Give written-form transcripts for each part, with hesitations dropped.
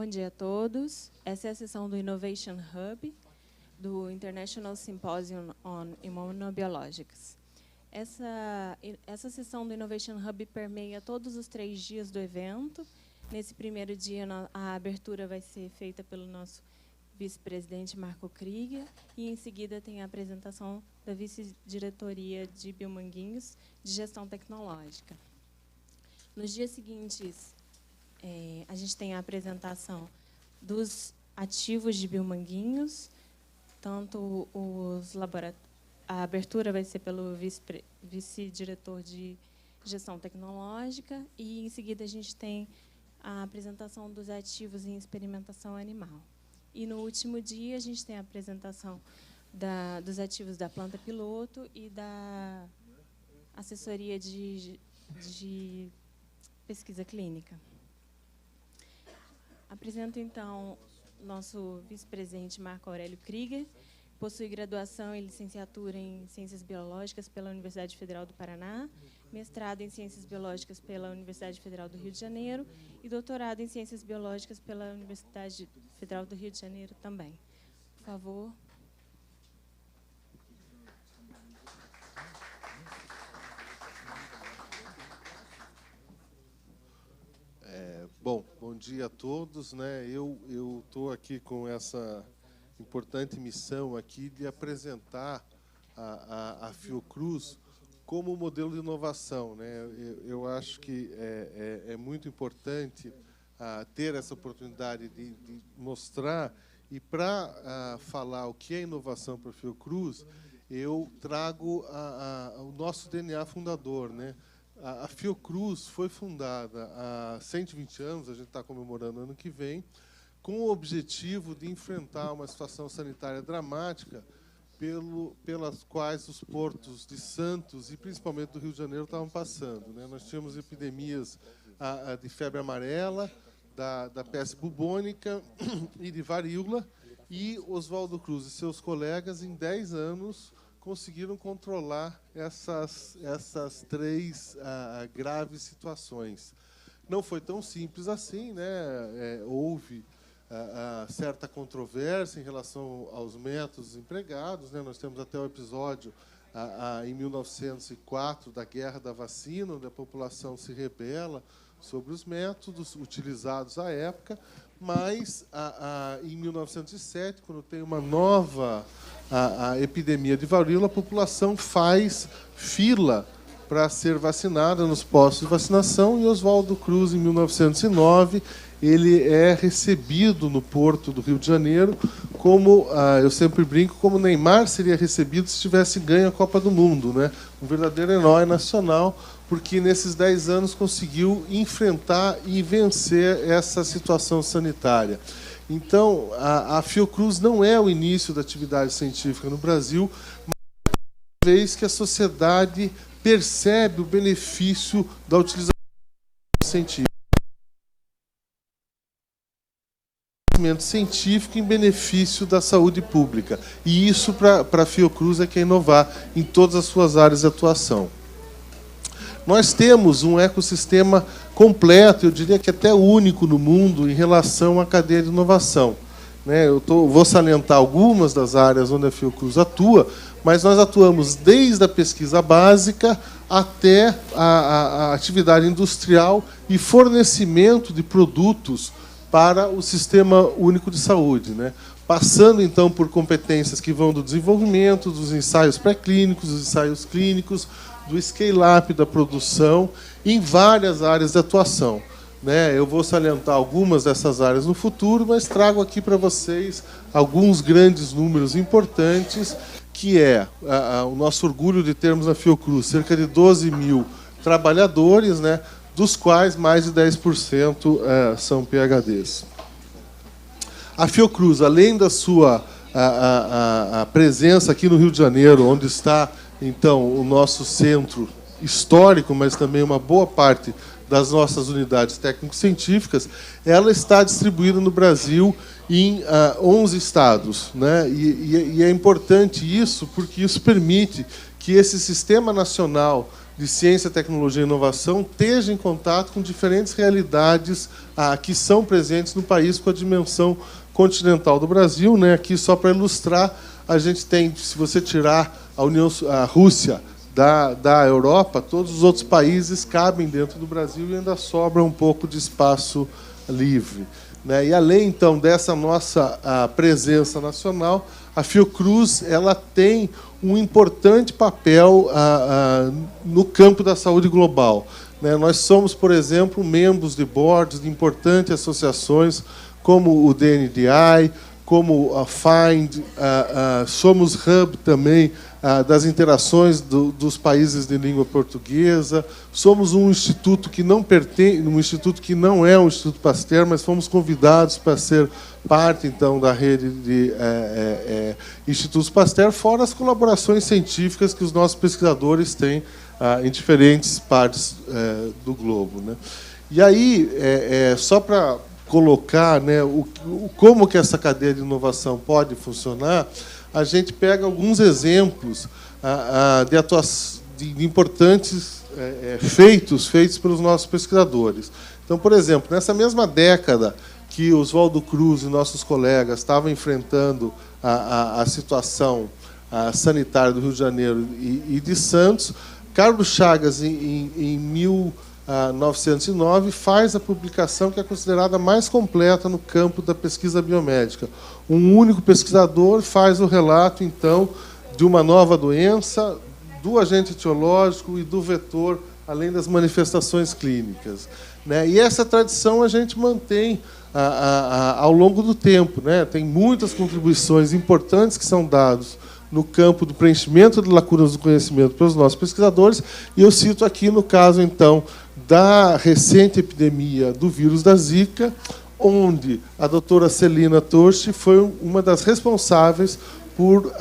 Bom dia a todos. Essa é a sessão do Innovation Hub, do International Symposium on Immunobiologics. Essa sessão do Innovation Hub permeia todos os 3 dias do evento. Nesse primeiro dia, a abertura vai ser feita pelo nosso vice-presidente Marco Krieger, e, em seguida, tem a apresentação da vice-diretoria de Biomanguinhos de Gestão Tecnológica. Nos dias seguintes, a gente tem a apresentação dos ativos de Biomanguinhos, tanto a abertura vai ser pelo vice-diretor de Gestão Tecnológica, e, em seguida, a gente tem a apresentação dos ativos em experimentação animal. E, no último dia, a gente tem a apresentação dos ativos da planta piloto e da assessoria de pesquisa clínica. Apresento, então, nosso vice-presidente Marco Aurélio Krieger. Possui graduação e licenciatura em Ciências Biológicas pela Universidade Federal do Paraná, mestrado em Ciências Biológicas pela Universidade Federal do Rio de Janeiro e doutorado em Ciências Biológicas pela Universidade Federal do Rio de Janeiro também. Por favor. Bom dia a todos, né? Eu estou aqui com essa importante missão aqui de apresentar a Fiocruz como modelo de inovação, né? Eu acho que é muito importante ter essa oportunidade de mostrar, e para falar o que é inovação para a Fiocruz, eu trago o nosso DNA fundador, né? A Fiocruz foi fundada há 120 anos, a gente está comemorando ano que vem, com o objetivo de enfrentar uma situação sanitária dramática pelas quais os portos de Santos e principalmente do Rio de Janeiro estavam passando, né? Nós tínhamos epidemias de febre amarela, da peste bubônica e de varíola, e Oswaldo Cruz e seus colegas, em 10 anos, conseguiram controlar essas 3 graves situações. Não foi tão simples assim, né? Houve certa controvérsia em relação aos métodos empregados, né? Nós temos até o episódio em 1904 da Guerra da Vacina, onde a população se rebela sobre os métodos utilizados à época, mas em 1907, quando tem uma nova epidemia de varíola, a população faz fila para ser vacinada nos postos de vacinação, e Oswaldo Cruz, em 1909, ele é recebido no porto do Rio de Janeiro, como, eu sempre brinco, como Neymar seria recebido se tivesse ganho a Copa do Mundo, né? Um verdadeiro herói nacional, porque nesses 10 anos conseguiu enfrentar e vencer essa situação sanitária. Então, a Fiocruz não é o início da atividade científica no Brasil, mas uma vez que a sociedade percebe o benefício da utilização científica. Científico em benefício da saúde pública. E isso, para a Fiocruz, é que é inovar em todas as suas áreas de atuação. Nós temos um ecossistema completo, eu diria que até único no mundo, em relação à cadeia de inovação, né? Vou salientar algumas das áreas onde a Fiocruz atua, mas nós atuamos desde a pesquisa básica até a atividade industrial e fornecimento de produtos para o Sistema Único de Saúde, né? Passando, então, por competências que vão do desenvolvimento, dos ensaios pré-clínicos, dos ensaios clínicos, do scale-up da produção, em várias áreas de atuação, né? Eu vou salientar algumas dessas áreas no futuro, mas trago aqui para vocês alguns grandes números importantes, que é o nosso orgulho de termos na Fiocruz cerca de 12 mil trabalhadores, né? Dos quais mais de 10% são PhDs. A Fiocruz, além da sua a presença aqui no Rio de Janeiro, onde está, então, o nosso centro histórico, mas também uma boa parte das nossas unidades técnico-científicas, ela está distribuída no Brasil em 11 estados, né? E é importante isso, porque isso permite que esse Sistema Nacional de ciência, tecnologia e inovação esteja em contato com diferentes realidades que são presentes no país, com a dimensão continental do Brasil, né? Aqui, só para ilustrar, a gente tem, se você tirar a Rússia da Europa, todos os outros países cabem dentro do Brasil e ainda sobra um pouco de espaço livre, né? E além, então, dessa nossa presença nacional, a Fiocruz ela tem um importante papel no campo da saúde global, né? Nós somos, por exemplo, membros de boards de importantes associações, como o DNDi, como a FIND, somos hub também das interações dos países de língua portuguesa, somos um instituto que não é um Instituto Pasteur, mas fomos convidados para ser parte, então, da rede de Institutos Pasteur, fora as colaborações científicas que os nossos pesquisadores têm em diferentes partes do globo, né? E aí, só para colocar, né, como que essa cadeia de inovação pode funcionar, a gente pega alguns exemplos de importantes feitos pelos nossos pesquisadores. Então, por exemplo, nessa mesma década que Oswaldo Cruz e nossos colegas estavam enfrentando a situação sanitária do Rio de Janeiro e de Santos, Carlos Chagas, em 1909, faz a publicação que é considerada a mais completa no campo da pesquisa biomédica. Um único pesquisador faz o relato, então, de uma nova doença, do agente etiológico e do vetor, além das manifestações clínicas, né? E essa tradição a gente mantém ao longo do tempo, né? Tem muitas contribuições importantes que são dadas no campo do preenchimento de lacunas do conhecimento pelos nossos pesquisadores, e eu cito aqui no caso, então, da recente epidemia do vírus da Zika, onde a doutora Celina Torchi foi uma das responsáveis por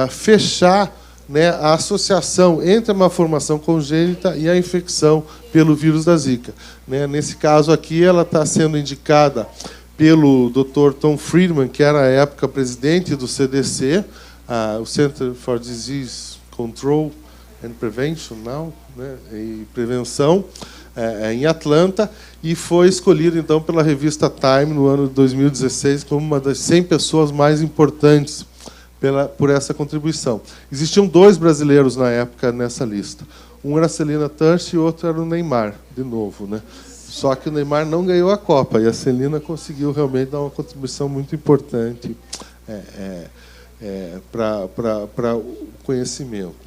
fechar, né, a associação entre a malformação congênita e a infecção pelo vírus da Zika, né? Nesse caso aqui, ela está sendo indicada pelo Dr. Tom Friedman, que era, à época, presidente do CDC, o Center for Disease Control and Prevention, né, e prevenção, em Atlanta, e foi escolhido, então, pela revista Time, no ano de 2016, como uma das 100 pessoas mais importantes por essa contribuição. Existiam 2 brasileiros, na época, nessa lista. Um era a Celina Torchi e o outro era o Neymar, de novo, né? Só que o Neymar não ganhou a Copa, e a Celina conseguiu realmente dar uma contribuição muito importante para o conhecimento.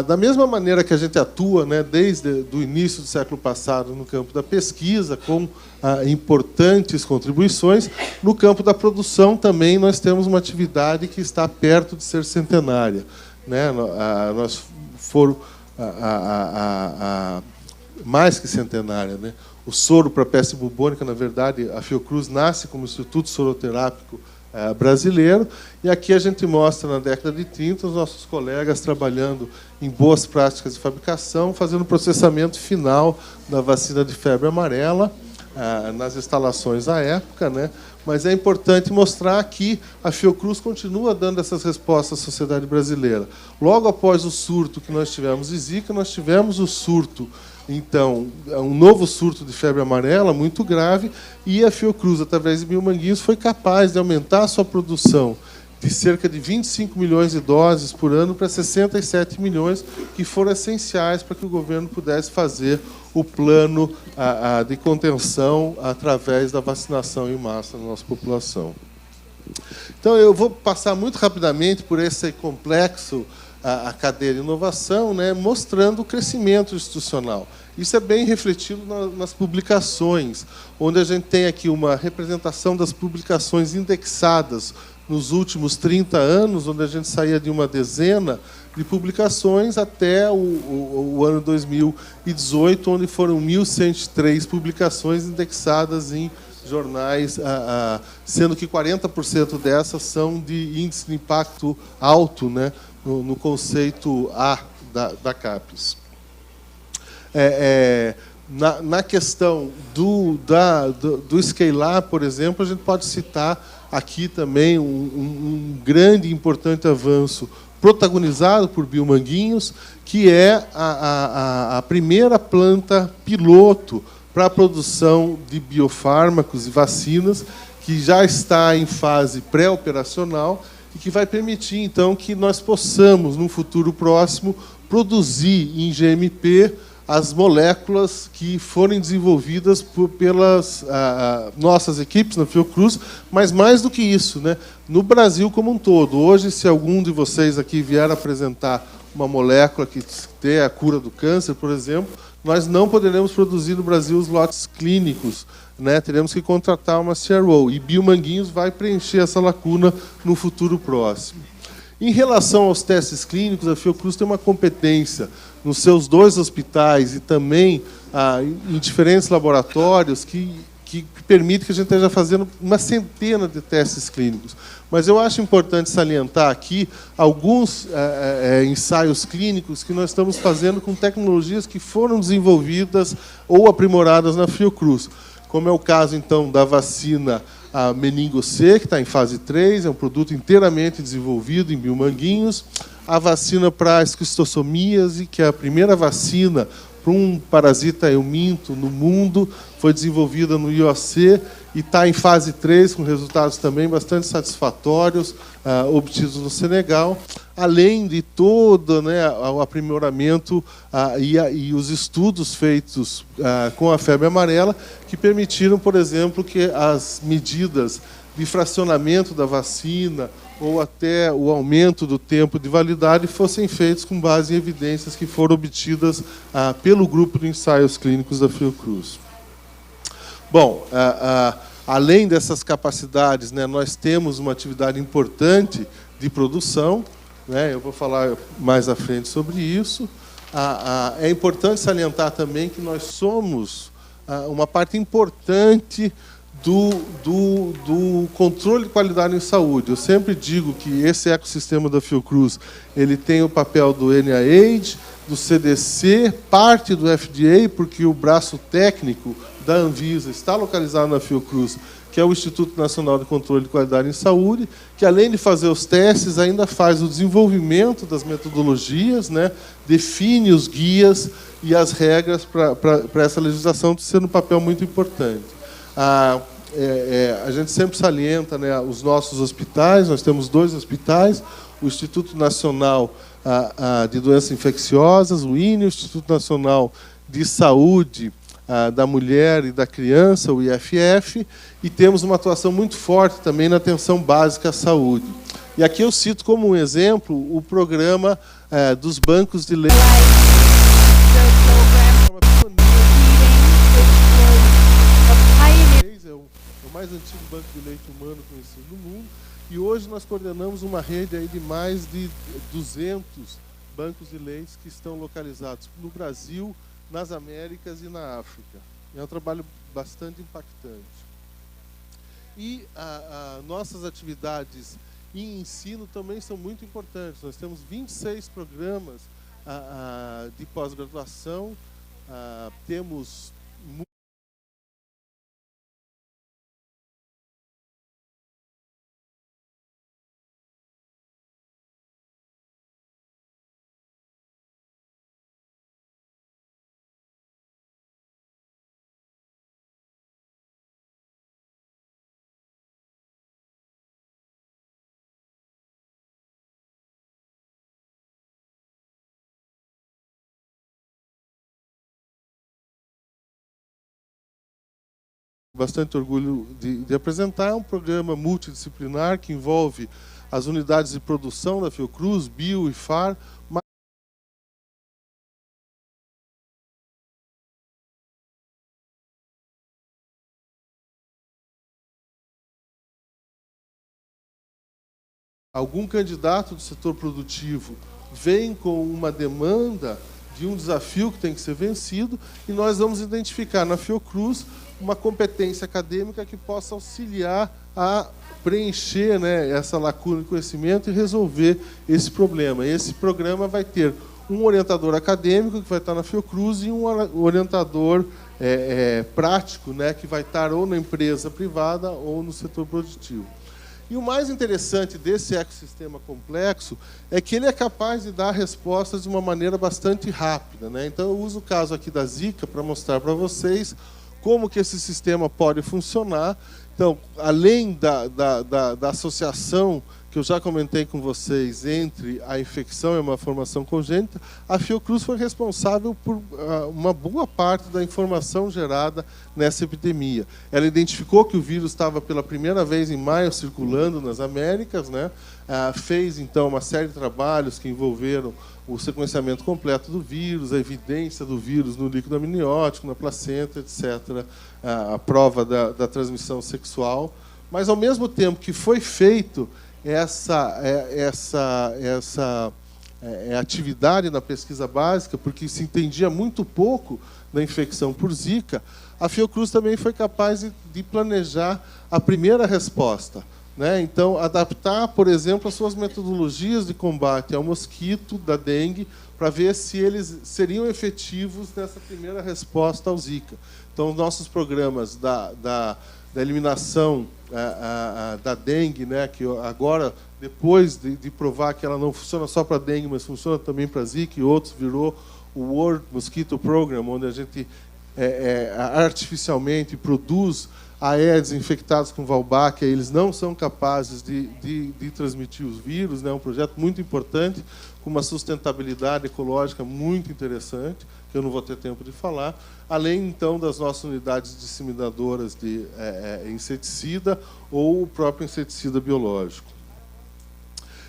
Da mesma maneira que a gente atua, né, desde o início do século passado no campo da pesquisa, com importantes contribuições, no campo da produção também nós temos uma atividade que está perto de ser centenária, né? Nós foram mais que centenária, né? O soro para a peste bubônica, na verdade, a Fiocruz nasce como Instituto Soroterápico brasileiro, e aqui a gente mostra, na década de 30, os nossos colegas trabalhando em boas práticas de fabricação, fazendo o processamento final da vacina de febre amarela nas instalações à época, né? Mas é importante mostrar que a Fiocruz continua dando essas respostas à sociedade brasileira. Logo após o surto que nós tivemos de Zika, nós tivemos o surto, então, um novo surto de febre amarela muito grave, e a Fiocruz, através de Biomanguinhos, foi capaz de aumentar a sua produção de cerca de 25 milhões de doses por ano para 67 milhões, que foram essenciais para que o governo pudesse fazer o plano de contenção através da vacinação em massa na nossa população. Então, eu vou passar muito rapidamente por esse complexo a cadeia de inovação, né, mostrando o crescimento institucional. Isso é bem refletido nas publicações, onde a gente tem aqui uma representação das publicações indexadas nos últimos 30 anos, onde a gente saía de uma dezena de publicações até o ano 2018, onde foram 1.103 publicações indexadas em jornais, sendo que 40% dessas são de índice de impacto alto, né, no conceito A da CAPES. Na questão do scale-up, por exemplo, a gente pode citar aqui também um grande e importante avanço protagonizado por Biomanguinhos, que é a primeira planta piloto para a produção de biofármacos e vacinas, que já está em fase pré-operacional e que vai permitir, então, que nós possamos, num futuro próximo, produzir em GMP as moléculas que forem desenvolvidas pelas nossas equipes na Fiocruz, mas mais do que isso, né, no Brasil como um todo. Hoje, se algum de vocês aqui vier apresentar uma molécula que tem a cura do câncer, por exemplo, nós não poderemos produzir no Brasil os lotes clínicos, né? Teremos que contratar uma CRO, e Biomanguinhos vai preencher essa lacuna no futuro próximo. Em relação aos testes clínicos, a Fiocruz tem uma competência nos seus 2 hospitais e também em diferentes laboratórios que permite que a gente esteja fazendo uma centena de testes clínicos. Mas eu acho importante salientar aqui alguns ensaios clínicos que nós estamos fazendo com tecnologias que foram desenvolvidas ou aprimoradas na Fiocruz, como é o caso, então, da vacina Meningo C, que está em fase 3, é um produto inteiramente desenvolvido em Biomanguinhos. A vacina para a esquistossomíase, que é a primeira vacina para um parasita euminto no mundo, foi desenvolvida no IOC e está em fase 3, com resultados também bastante satisfatórios, obtidos no Senegal, além de todo, né, o aprimoramento e os estudos feitos com a febre amarela, que permitiram, por exemplo, que as medidas de fracionamento da vacina ou até o aumento do tempo de validade fossem feitos com base em evidências que foram obtidas pelo grupo de ensaios clínicos da Fiocruz. Bom, além dessas capacidades, né, nós temos uma atividade importante de produção, né, eu vou falar mais à frente sobre isso. É importante salientar também que nós somos uma parte importante do controle de qualidade em saúde. Eu sempre digo que esse ecossistema da Fiocruz ele tem o papel do NIH, do CDC, parte do FDA, porque o braço técnico da Anvisa está localizado na Fiocruz, que é o Instituto Nacional de Controle de Qualidade em Saúde, que, além de fazer os testes, ainda faz o desenvolvimento das metodologias, né, define os guias e as regras para essa legislação, sendo um papel muito importante. A gente sempre salienta, né, os nossos hospitais. Nós temos 2 hospitais, o Instituto Nacional de Doenças Infecciosas, o INE, o Instituto Nacional de Saúde da Mulher e da Criança, o IFF, e temos uma atuação muito forte também na atenção básica à saúde. E aqui eu cito como um exemplo o programa dos bancos de leite. É o mais antigo banco de leite humano conhecido no mundo, e hoje nós coordenamos uma rede aí de mais de 200 bancos de leite que estão localizados no Brasil, nas Américas e na África. É um trabalho bastante impactante. E nossas atividades em ensino também são muito importantes. Nós temos 26 programas de pós-graduação, temos bastante orgulho de apresentar um programa multidisciplinar que envolve as unidades de produção da Fiocruz, Bio e FAR, algum candidato do setor produtivo vem com uma demanda de um desafio que tem que ser vencido, e nós vamos identificar na Fiocruz uma competência acadêmica que possa auxiliar a preencher, né, essa lacuna de conhecimento e resolver esse problema. Esse programa vai ter um orientador acadêmico, que vai estar na Fiocruz, e um orientador prático, né, que vai estar ou na empresa privada ou no setor produtivo. E o mais interessante desse ecossistema complexo é que ele é capaz de dar respostas de uma maneira bastante rápida, né? Então, eu uso o caso aqui da Zika para mostrar para vocês como que esse sistema pode funcionar. Então, além da associação que eu já comentei com vocês entre a infecção e uma formação congênita, a Fiocruz foi responsável por uma boa parte da informação gerada nessa epidemia. Ela identificou que o vírus estava pela primeira vez em maio circulando nas Américas, né? Fez, então, uma série de trabalhos que envolveram o sequenciamento completo do vírus, a evidência do vírus no líquido amniótico, na placenta, etc., a prova da transmissão sexual. Mas, ao mesmo tempo que foi feito essa atividade na pesquisa básica, porque se entendia muito pouco da infecção por Zika, a Fiocruz também foi capaz de planejar a primeira resposta, né? Então, adaptar, por exemplo, as suas metodologias de combate ao mosquito da dengue para ver se eles seriam efetivos nessa primeira resposta ao Zika. Então, os nossos programas da eliminação da dengue, né, que agora, depois de provar que ela não funciona só para dengue, mas funciona também para Zika e outros, virou o World Mosquito Program, onde a gente artificialmente produz Aedes infectados com Valbáquia, eles não são capazes de transmitir os vírus, né? É um projeto muito importante, com uma sustentabilidade ecológica muito interessante, que eu não vou ter tempo de falar, além, então, das nossas unidades disseminadoras de inseticida ou o próprio inseticida biológico.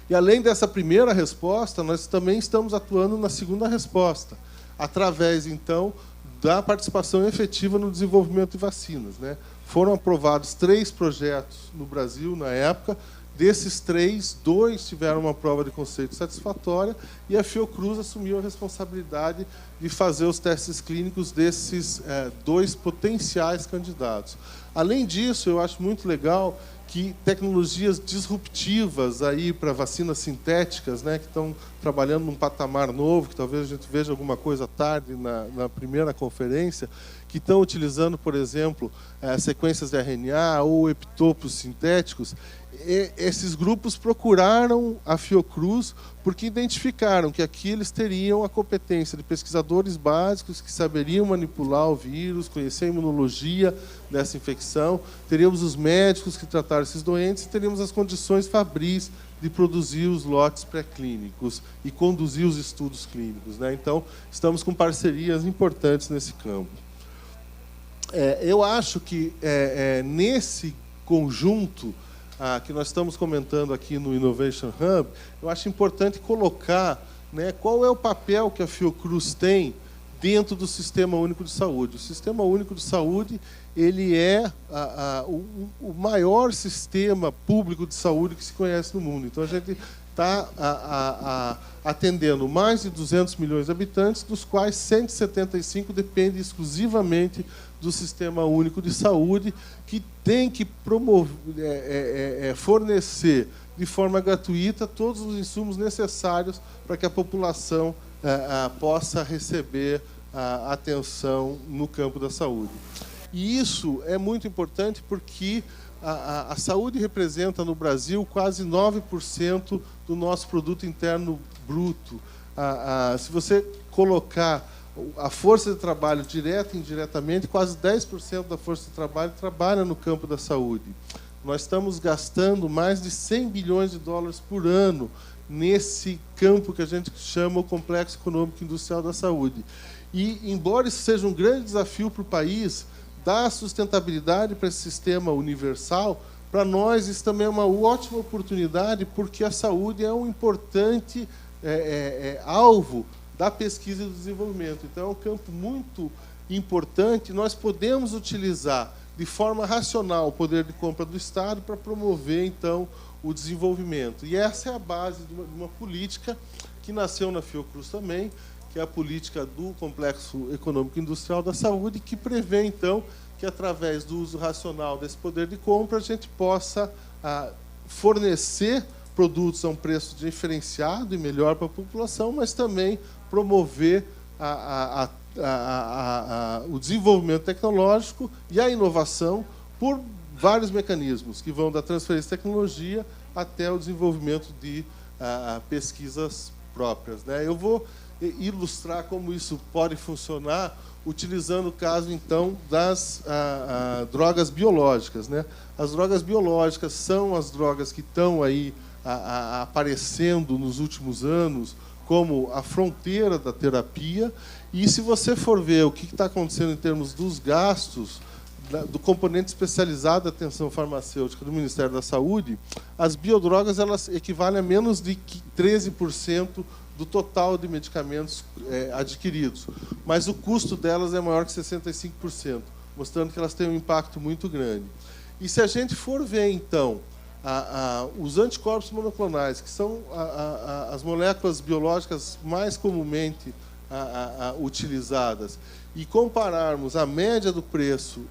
E, além dessa primeira resposta, nós também estamos atuando na segunda resposta, através, então, da participação efetiva no desenvolvimento de vacinas, né? Foram aprovados 3 projetos no Brasil, na época. Desses 3, 2 tiveram uma prova de conceito satisfatória e a Fiocruz assumiu a responsabilidade de fazer os testes clínicos desses 2 potenciais candidatos. Além disso, eu acho muito legal que tecnologias disruptivas aí para vacinas sintéticas, né, que estão trabalhando num patamar novo, que talvez a gente veja alguma coisa tarde na primeira conferência, que estão utilizando, por exemplo, sequências de RNA ou epitopos sintéticos. Esses grupos procuraram a Fiocruz porque identificaram que aqui eles teriam a competência de pesquisadores básicos que saberiam manipular o vírus, conhecer a imunologia dessa infecção, teríamos os médicos que trataram esses doentes e teríamos as condições fabris de produzir os lotes pré-clínicos e conduzir os estudos clínicos, né? Então, estamos com parcerias importantes nesse campo. Eu acho que, nesse conjunto que nós estamos comentando aqui no Innovation Hub, eu acho importante colocar, né, qual é o papel que a Fiocruz tem dentro do Sistema Único de Saúde. O Sistema Único de Saúde ele é o maior sistema público de saúde que se conhece no mundo. Então, a gente está atendendo mais de 200 milhões de habitantes, dos quais 175 dependem exclusivamente do Sistema Único de Saúde, que tem que fornecer de forma gratuita todos os insumos necessários para que a população possa receber atenção no campo da saúde. E isso é muito importante porque a saúde representa no Brasil quase 9% do nosso produto interno bruto. Se você colocar a força de trabalho direta e indiretamente, quase 10% da força de trabalho trabalha no campo da saúde. Nós estamos gastando mais de 100 bilhões de dólares por ano nesse campo que a gente chama o complexo econômico e industrial da saúde. E, embora isso seja um grande desafio para o país, dar sustentabilidade para esse sistema universal, para nós isso também é uma ótima oportunidade, porque a saúde é um importante alvo da pesquisa e do desenvolvimento. Então, é um campo muito importante. Nós podemos utilizar de forma racional o poder de compra do Estado para promover, então, o desenvolvimento. E essa é a base de uma política que nasceu na Fiocruz também, que é a política do Complexo Econômico e Industrial da Saúde, que prevê, então, que, através do uso racional desse poder de compra, a gente possa fornecer produtos a um preço diferenciado e melhor para a população, mas também promover o desenvolvimento tecnológico e a inovação por vários mecanismos que vão da transferência de tecnologia até o desenvolvimento de pesquisas próprias, né? Eu vou ilustrar como isso pode funcionar utilizando o caso, então, das drogas biológicas, né? As drogas biológicas são as drogas que estão aí aparecendo nos últimos anos como a fronteira da terapia. E, se você for ver o que está acontecendo em termos dos gastos do componente especializado da atenção farmacêutica do Ministério da Saúde, as biodrogas elas equivalem a menos de 13% do total de medicamentos adquiridos. Mas o custo delas é maior que 65%, mostrando que elas têm um impacto muito grande. E se a gente for ver, então, os anticorpos monoclonais, que são as moléculas biológicas mais comumente utilizadas, e compararmos a média do preço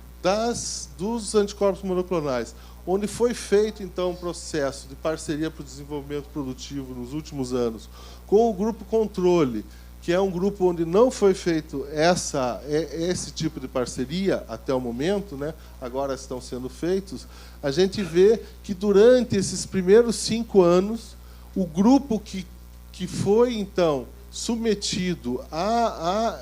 dos anticorpos monoclonais, onde foi feito, então, um processo de parceria para o desenvolvimento produtivo nos últimos anos, com o grupo controle, que é um grupo onde não foi feito esse tipo de parceria até o momento, né? Agora estão sendo feitos, a gente vê que, durante esses primeiros 5 anos, o grupo que foi, então, submetido a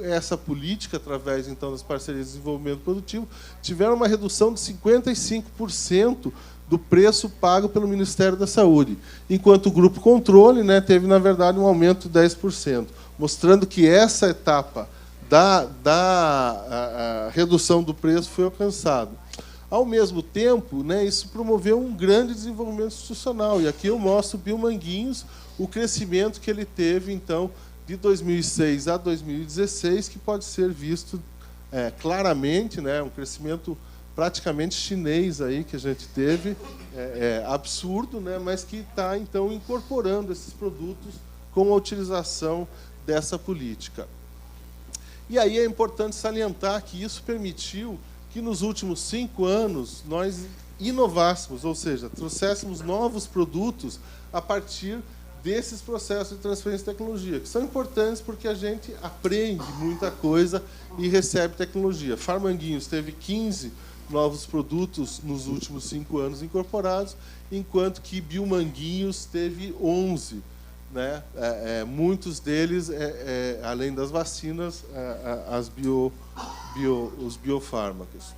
essa política, através, então, das parcerias de desenvolvimento produtivo, tiveram uma redução de 55% do preço pago pelo Ministério da Saúde, enquanto o grupo controle, né, teve, na verdade, um aumento de 10%, mostrando que essa etapa da redução do preço foi alcançada. Ao mesmo tempo, né, isso promoveu um grande desenvolvimento institucional. E aqui eu mostro o Biomanguinhos, o crescimento que ele teve, então, de 2006 a 2016, que pode ser visto claramente, né, um crescimento praticamente chinês aí que a gente teve, absurdo, né, mas que está, então, incorporando esses produtos com a utilização dessa política. E aí é importante salientar que isso permitiu que, nos últimos 5 anos, nós inovássemos, ou seja, trouxéssemos novos produtos a partir desses processos de transferência de tecnologia, que são importantes porque a gente aprende muita coisa e recebe tecnologia. Farmanguinhos teve 15 novos produtos nos últimos 5 anos incorporados, enquanto que Biomanguinhos teve 11. Né? Muitos deles, além das vacinas, os biofármacos.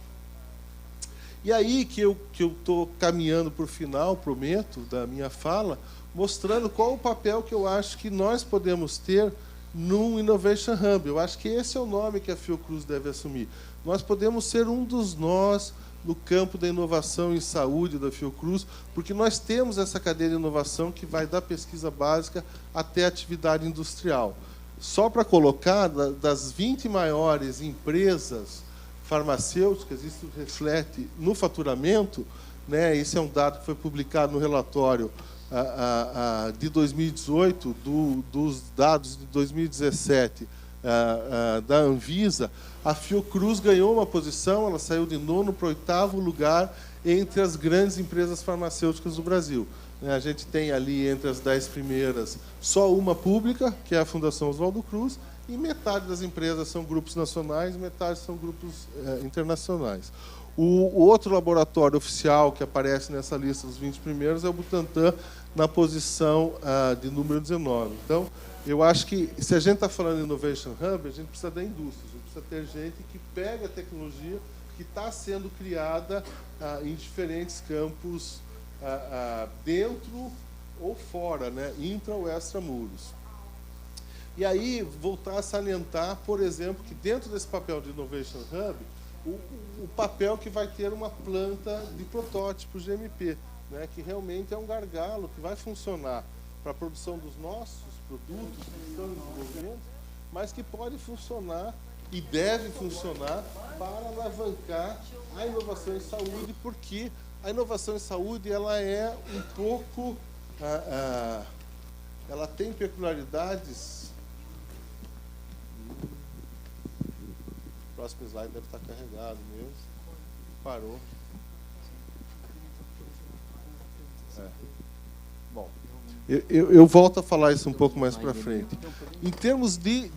E aí que eu estou caminhando para o final, prometo, da minha fala, mostrando qual o papel que eu acho que nós podemos ter num Innovation Hub. Eu acho que esse é o nome que a Fiocruz deve assumir. Nós podemos ser um dos nós no campo da inovação em saúde da Fiocruz, porque nós temos essa cadeia de inovação que vai da pesquisa básica até a atividade industrial. Só para colocar, das 20 maiores empresas farmacêuticas, isso reflete no faturamento, né, esse é um dado que foi publicado no relatório de 2018, dos dados de 2017 da Anvisa. A Fiocruz ganhou uma posição, ela saiu de 9º para o 8º lugar entre as grandes empresas farmacêuticas do Brasil. A gente tem ali, entre as 10 primeiras, só uma pública, que é a Fundação Oswaldo Cruz, e metade das empresas são grupos nacionais, metade são grupos internacionais. O outro laboratório oficial que aparece nessa lista dos 20 primeiros é o Butantan, na posição de número 19. Então, eu acho que, se a gente está falando de Innovation Hub, a gente precisa da indústria, a gente precisa ter gente que pega a tecnologia que está sendo criada em diferentes campos, dentro ou fora, né, intra ou extramuros. E aí, voltar a salientar, por exemplo, que dentro desse papel de Innovation Hub, o papel que vai ter uma planta de protótipos GMP, né, que realmente é um gargalo que vai funcionar para a produção dos nossos produtos que estão em desenvolvimento, mas que pode funcionar e deve funcionar para alavancar a inovação em saúde, porque a inovação em saúde ela é um pouco, ela tem peculiaridades. O próximo slide deve estar carregado mesmo. Parou. Bom, Eu volto a falar isso um pouco mais para frente. Em termos de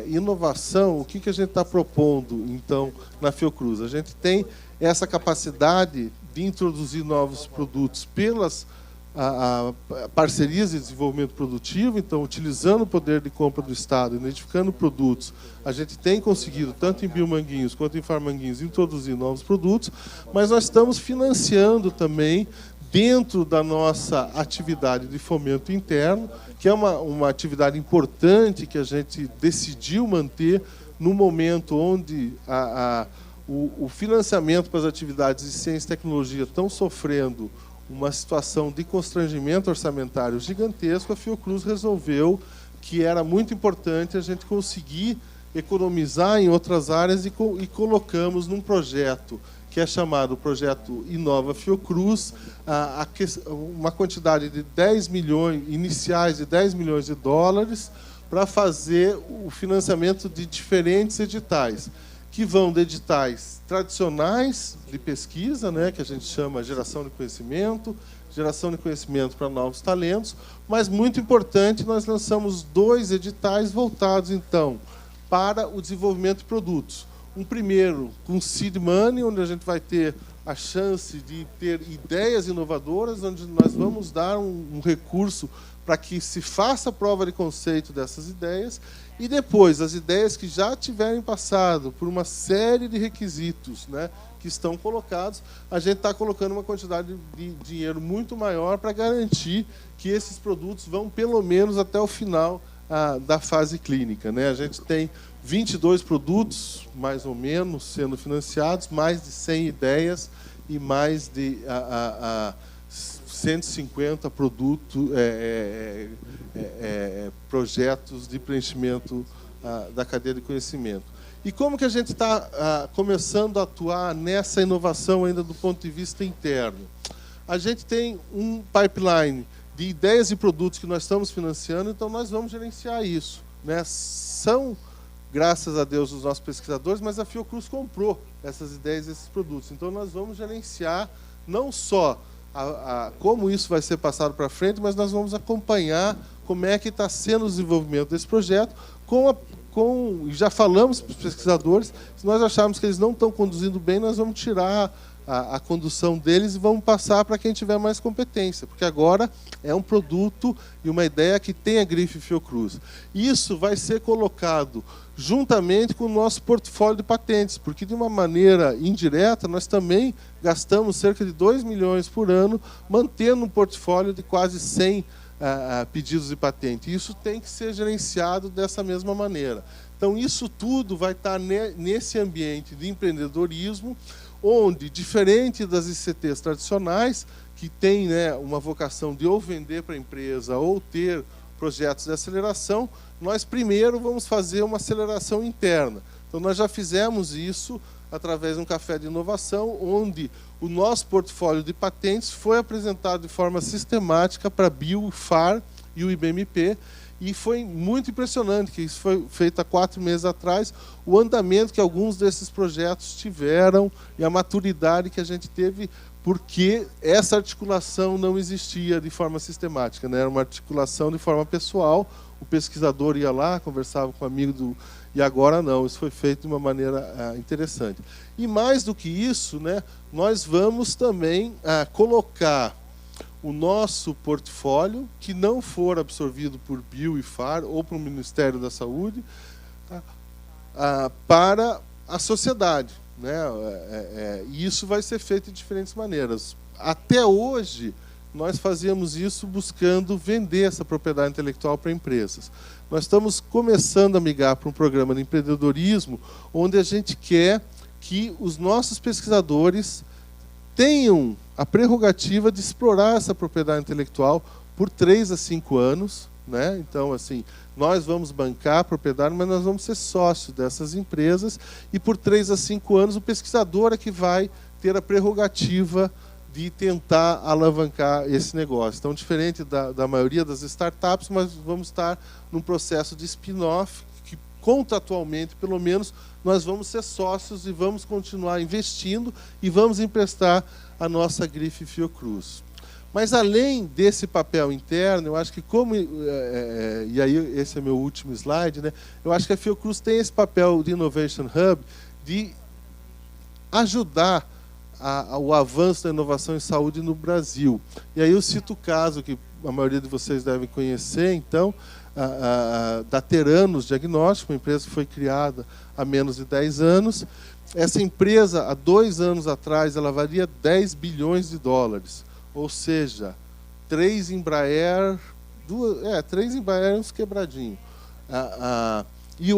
inovação, o que a gente está propondo, então, na Fiocruz? A gente tem essa capacidade de introduzir novos produtos pelas parcerias de desenvolvimento produtivo, então, utilizando o poder de compra do Estado, identificando produtos, a gente tem conseguido, tanto em Biomanguinhos quanto em Farmanguinhos, introduzir novos produtos, mas nós estamos financiando também, dentro da nossa atividade de fomento interno, que é uma atividade importante que a gente decidiu manter no momento onde o financiamento para as atividades de ciência e tecnologia estão sofrendo uma situação de constrangimento orçamentário gigantesco. A Fiocruz resolveu que era muito importante a gente conseguir economizar em outras áreas e colocamos num projeto que é chamado Projeto Inova Fiocruz, uma quantidade de 10 milhões, iniciais de 10 milhões de dólares, para fazer o financiamento de diferentes editais, que vão de editais tradicionais de pesquisa, né, que a gente chama geração de conhecimento para novos talentos, mas, muito importante, nós lançamos 2 editais voltados, então, para o desenvolvimento de produtos. Um primeiro com Seed Money, onde a gente vai ter a chance de ter ideias inovadoras, onde nós vamos dar um recurso para que se faça a prova de conceito dessas ideias, e depois, as ideias que já tiverem passado por uma série de requisitos, né, que estão colocados, a gente está colocando uma quantidade de dinheiro muito maior para garantir que esses produtos vão, pelo menos, até o final da fase clínica, né? A gente tem 22 produtos, mais ou menos, sendo financiados, mais de 100 ideias e mais de 150 projetos de preenchimento da cadeia de conhecimento. E como que a gente está começando a atuar nessa inovação ainda do ponto de vista interno? A gente tem um pipeline de ideias e produtos que nós estamos financiando, então nós vamos gerenciar isso, né? São, graças a Deus, os nossos pesquisadores, mas a Fiocruz comprou essas ideias e esses produtos. Então nós vamos gerenciar não só como isso vai ser passado para frente, mas nós vamos acompanhar como é que está sendo o desenvolvimento desse projeto, já falamos para os pesquisadores, se nós acharmos que eles não estão conduzindo bem, nós vamos tirar a condução deles e vamos passar para quem tiver mais competência, porque agora é um produto e uma ideia que tem a grife Fiocruz. Isso vai ser colocado juntamente com o nosso portfólio de patentes, porque, de uma maneira indireta, nós também gastamos cerca de 2 milhões por ano mantendo um portfólio de quase 100 pedidos de patente. Isso tem que ser gerenciado dessa mesma maneira. Então, isso tudo vai estar nesse ambiente de empreendedorismo, onde, diferente das ICTs tradicionais, que tem, né, uma vocação de ou vender para a empresa ou ter projetos de aceleração, nós primeiro vamos fazer uma aceleração interna. Então, nós já fizemos isso através de um café de inovação, onde o nosso portfólio de patentes foi apresentado de forma sistemática para a Bio, FAR e o IBMP, e foi muito impressionante, que isso foi feito há 4 meses atrás, o andamento que alguns desses projetos tiveram e a maturidade que a gente teve, porque essa articulação não existia de forma sistemática, né? Era uma articulação de forma pessoal, o pesquisador ia lá, conversava com o amigo e agora não, isso foi feito de uma maneira interessante. E mais do que isso, né, nós vamos também colocar o nosso portfólio, que não for absorvido por Bio e FAR ou para o Ministério da Saúde, para a sociedade, né? E isso vai ser feito de diferentes maneiras. Até hoje, nós fazíamos isso buscando vender essa propriedade intelectual para empresas. Nós estamos começando a migrar para um programa de empreendedorismo, onde a gente quer que os nossos pesquisadores tenham a prerrogativa de explorar essa propriedade intelectual por 3 a 5 anos, né? Então, assim, nós vamos bancar a propriedade, mas nós vamos ser sócios dessas empresas, e por 3 a 5 anos o pesquisador é que vai ter a prerrogativa de tentar alavancar esse negócio. Então, diferente da maioria das startups, mas vamos estar num processo de spin-off, que contratualmente, pelo menos, nós vamos ser sócios e vamos continuar investindo e vamos emprestar a nossa grife Fiocruz. Mas, além desse papel interno, eu acho que e aí esse é meu último slide, né? Eu acho que a Fiocruz tem esse papel de Innovation Hub de ajudar o avanço da inovação em saúde no Brasil. E aí eu cito o caso que a maioria de vocês devem conhecer, então, da Teranos Diagnóstico, uma empresa que foi criada há menos de 10 anos. Essa empresa, há 2 anos atrás, ela valia 10 bilhões de dólares. Ou seja, 3 Embraer, 3 Embraer uns quebradinhos. E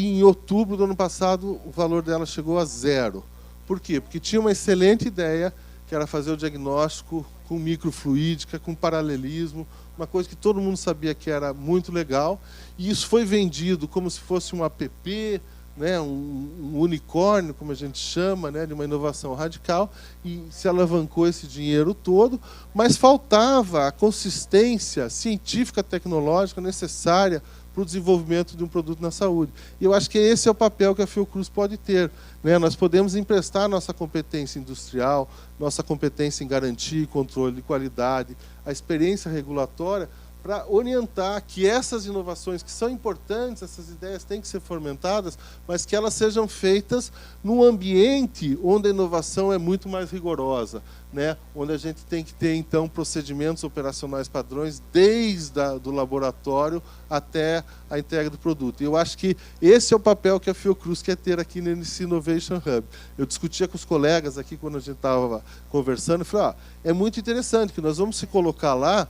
em outubro do ano passado, o valor dela chegou a 0. Por quê? Porque tinha uma excelente ideia, que era fazer o diagnóstico com microfluídica, com paralelismo, uma coisa que todo mundo sabia que era muito legal, e isso foi vendido como se fosse um app, né, um unicórnio, como a gente chama, né, de uma inovação radical, e se alavancou esse dinheiro todo, mas faltava a consistência científica tecnológica necessária para o desenvolvimento de um produto na saúde. E eu acho que esse é o papel que a Fiocruz pode ter, né? Nós podemos emprestar nossa competência industrial, nossa competência em garantia e controle de qualidade, a experiência regulatória, para orientar que essas inovações que são importantes, essas ideias têm que ser fomentadas, mas que elas sejam feitas num ambiente onde a inovação é muito mais rigorosa, né? Onde a gente tem que ter, então, procedimentos operacionais padrões desde do laboratório até a entrega do produto. E eu acho que esse é o papel que a Fiocruz quer ter aqui nesse Innovation Hub. Eu discutia com os colegas aqui quando a gente estava conversando, e falei, é muito interessante que nós vamos se colocar lá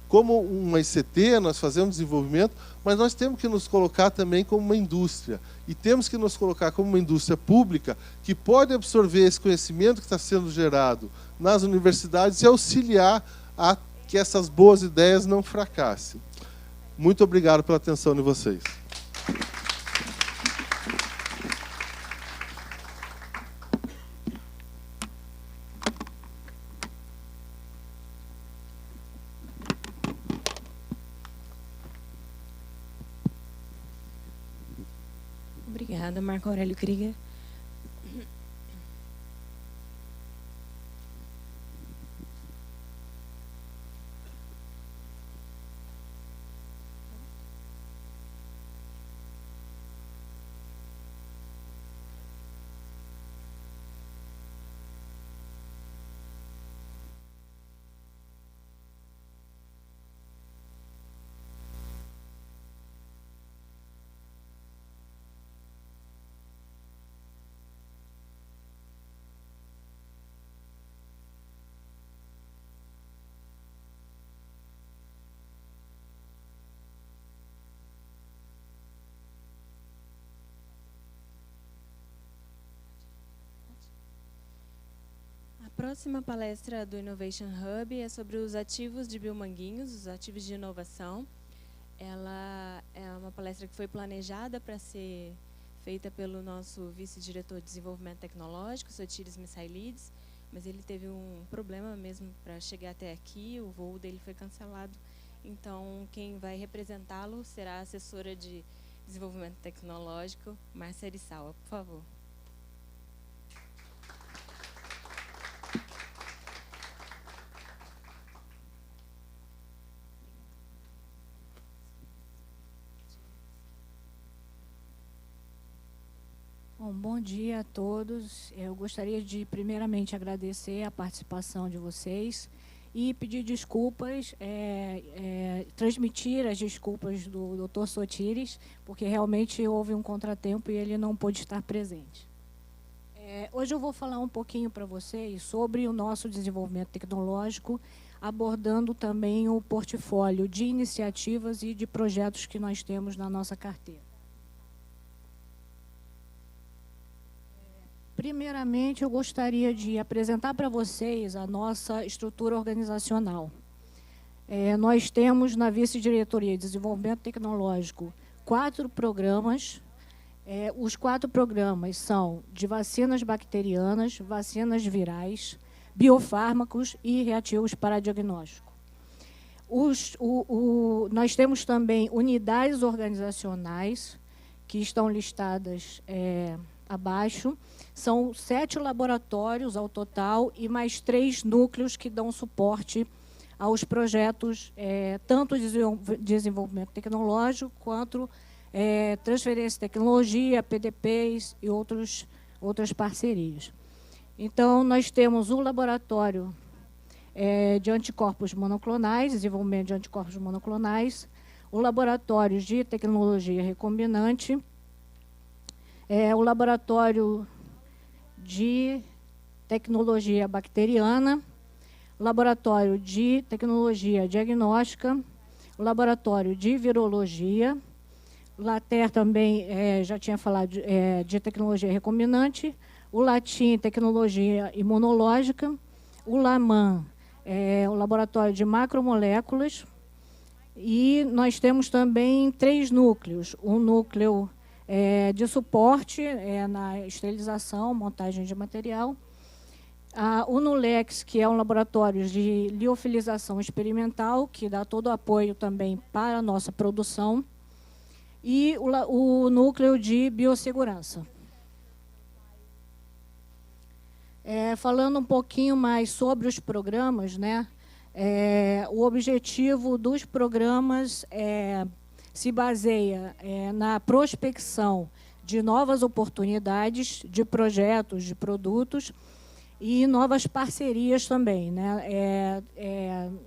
como uma ICT, nós fazemos desenvolvimento, mas nós temos que nos colocar também como uma indústria. E temos que nos colocar como uma indústria pública que pode absorver esse conhecimento que está sendo gerado nas universidades e auxiliar a que essas boas ideias não fracassem. Muito obrigado pela atenção de vocês. Obrigada, Marco Aurélio Krieger. A próxima palestra do Innovation Hub é sobre os ativos de Biomanguinhos, os ativos de inovação. Ela é uma palestra que foi planejada para ser feita pelo nosso vice-diretor de desenvolvimento tecnológico, Sotiris Missailides, mas ele teve um problema mesmo para chegar até aqui, o voo dele foi cancelado. Então, quem vai representá-lo será a assessora de desenvolvimento tecnológico, Márcia Arissawa, por favor. Bom dia a todos. Eu gostaria de, primeiramente, agradecer a participação de vocês e pedir desculpas, transmitir as desculpas do Dr. Sotiris, porque realmente houve um contratempo e ele não pôde estar presente. Hoje eu vou falar um pouquinho para vocês sobre o nosso desenvolvimento tecnológico, abordando também o portfólio de iniciativas e de projetos que nós temos na nossa carteira. Primeiramente, eu gostaria de apresentar para vocês a nossa estrutura organizacional. Nós temos na Vice-Diretoria de Desenvolvimento Tecnológico 4 programas. Os 4 programas são de vacinas bacterianas, vacinas virais, biofármacos e reativos para diagnóstico. Nós temos também unidades organizacionais que estão listadas abaixo. São 7 laboratórios ao total e mais 3 núcleos que dão suporte aos projetos, tanto de desenvolvimento tecnológico, quanto transferência de tecnologia, PDPs e outras parcerias. Então, nós temos o laboratório de anticorpos monoclonais, desenvolvimento de anticorpos monoclonais, o laboratório de tecnologia recombinante, o laboratório de tecnologia bacteriana, o laboratório de tecnologia diagnóstica, o laboratório de virologia, o LATER também, já tinha falado de tecnologia recombinante, o LATIM, tecnologia imunológica, o LAMAN, o laboratório de macromoléculas, e nós temos também 3 núcleos. Um núcleo de suporte na esterilização, montagem de material, o NULEX, que é um laboratório de liofilização experimental, que dá todo o apoio também para a nossa produção, e o núcleo de biossegurança. Falando um pouquinho mais sobre os programas, né? O objetivo dos programas se baseia na prospecção de novas oportunidades, de projetos, de produtos e novas parcerias também, né?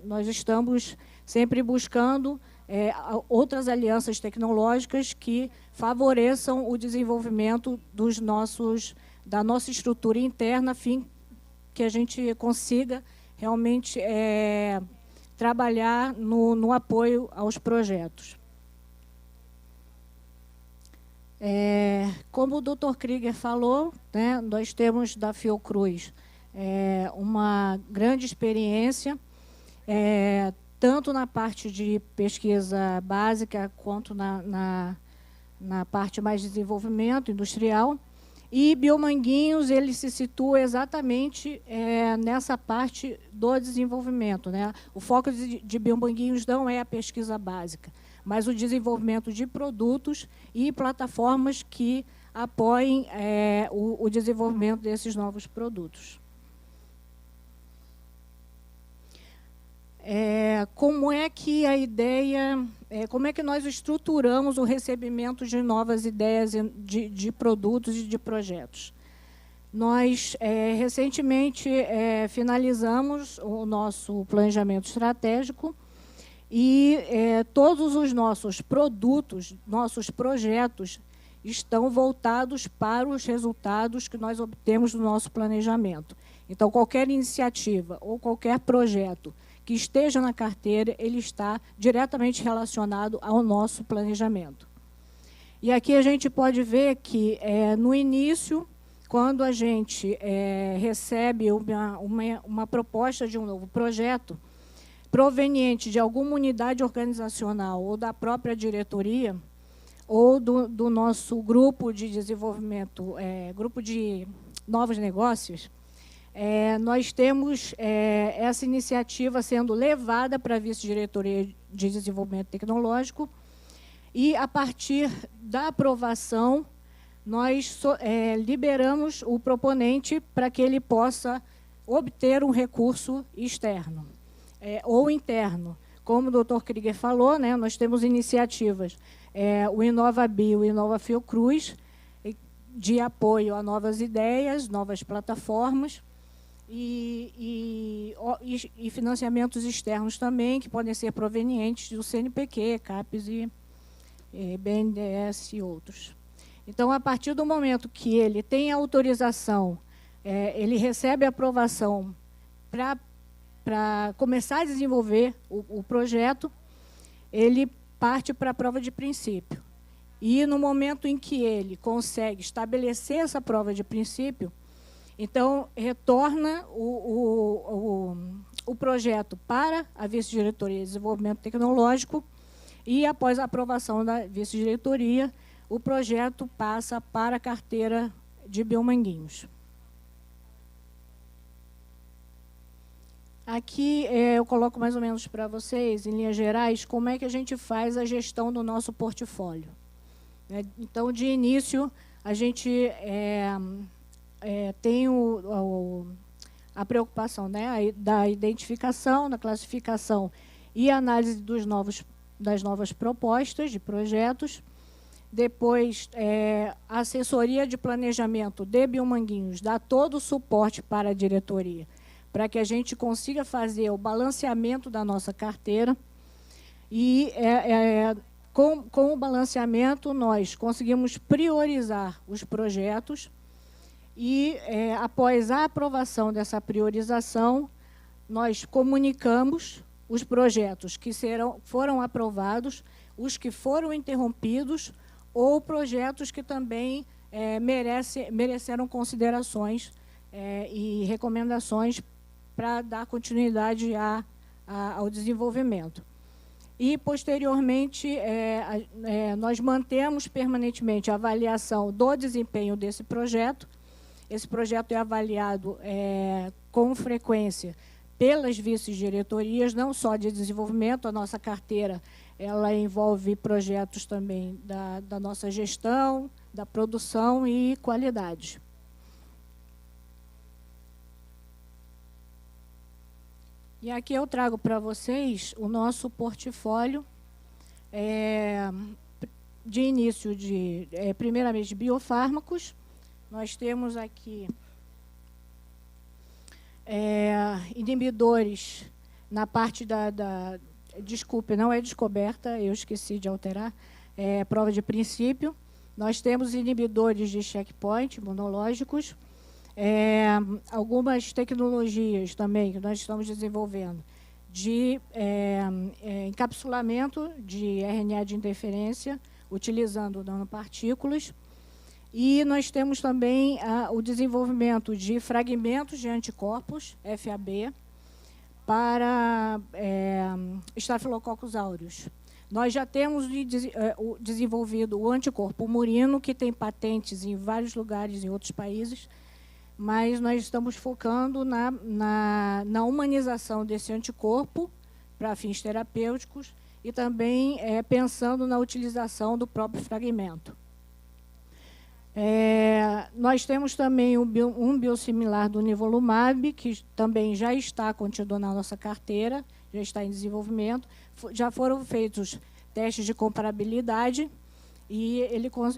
Nós estamos sempre buscando outras alianças tecnológicas que favoreçam o desenvolvimento da nossa estrutura interna, a fim que a gente consiga realmente trabalhar no apoio aos projetos. Como o Dr. Krieger falou, né, nós temos da Fiocruz uma grande experiência, tanto na parte de pesquisa básica, quanto na parte mais de desenvolvimento industrial. E Biomanguinhos, ele se situa exatamente nessa parte do desenvolvimento, né? O foco de Biomanguinhos não é a pesquisa básica, mas o desenvolvimento de produtos e plataformas que apoiem o desenvolvimento desses novos produtos. Como é que a ideia, como é que nós estruturamos o recebimento de novas ideias de produtos e de projetos? Nós, recentemente, finalizamos o nosso planejamento estratégico e todos os nossos produtos, nossos projetos, estão voltados para os resultados que nós obtemos do nosso planejamento. Então, qualquer iniciativa ou qualquer projeto que esteja na carteira, ele está diretamente relacionado ao nosso planejamento. E aqui a gente pode ver que, no início, quando a gente recebe uma proposta de um novo projeto, proveniente de alguma unidade organizacional ou da própria diretoria, ou do nosso grupo de desenvolvimento, grupo de novos negócios, nós temos essa iniciativa sendo levada para a Vice-Diretoria de Desenvolvimento Tecnológico e, a partir da aprovação, nós liberamos o proponente para que ele possa obter um recurso externo ou interno. Como o Dr. Krieger falou, né, nós temos iniciativas, o InovaBio e o Inova Fiocruz, de apoio a novas ideias, novas plataformas, e financiamentos externos também, que podem ser provenientes do CNPq, CAPES e BNDES e outros. Então, a partir do momento que ele tem autorização, ele recebe a aprovação para começar a desenvolver o projeto, ele parte para a prova de princípio. E, no momento em que ele consegue estabelecer essa prova de princípio, então, retorna o projeto para a Vice-Diretoria de Desenvolvimento Tecnológico e, após a aprovação da Vice-Diretoria, o projeto passa para a carteira de Biomanguinhos. Aqui eu coloco mais ou menos para vocês, em linhas gerais, como é que a gente faz a gestão do nosso portfólio. Então, de início, a gente tem a preocupação, né, da identificação, da classificação e análise das novas propostas de projetos. Depois, a assessoria de planejamento de Biomanguinhos dá todo o suporte para a diretoria, para que a gente consiga fazer o balanceamento da nossa carteira. E, com o balanceamento, nós conseguimos priorizar os projetos e, após a aprovação dessa priorização, nós comunicamos os projetos que foram aprovados, os que foram interrompidos, ou projetos que também mereceram considerações e recomendações para dar continuidade ao desenvolvimento. E, posteriormente, nós mantemos permanentemente a avaliação do desempenho desse projeto. Esse projeto é avaliado com frequência pelas vice-diretorias, não só de desenvolvimento. A nossa carteira ela envolve projetos também da nossa gestão, da produção e qualidade. E aqui eu trago para vocês o nosso portfólio de início primeiramente, de biofármacos. Nós temos aqui inibidores na parte desculpe, não é descoberta, eu esqueci de alterar, prova de princípio. Nós temos inibidores de checkpoint imunológicos, algumas tecnologias também que nós estamos desenvolvendo de encapsulamento de RNA de interferência, utilizando nanopartículas. E nós temos também o desenvolvimento de fragmentos de anticorpos, FAB, para Staphylococcus aureus. Nós já temos desenvolvido o anticorpo murino, que tem patentes em vários lugares, em outros países, mas nós estamos focando na humanização desse anticorpo para fins terapêuticos e também pensando na utilização do próprio fragmento. Nós temos também um biosimilar do nivolumab, que também já está contido na nossa carteira, já está em desenvolvimento. Já foram feitos testes de comparabilidade e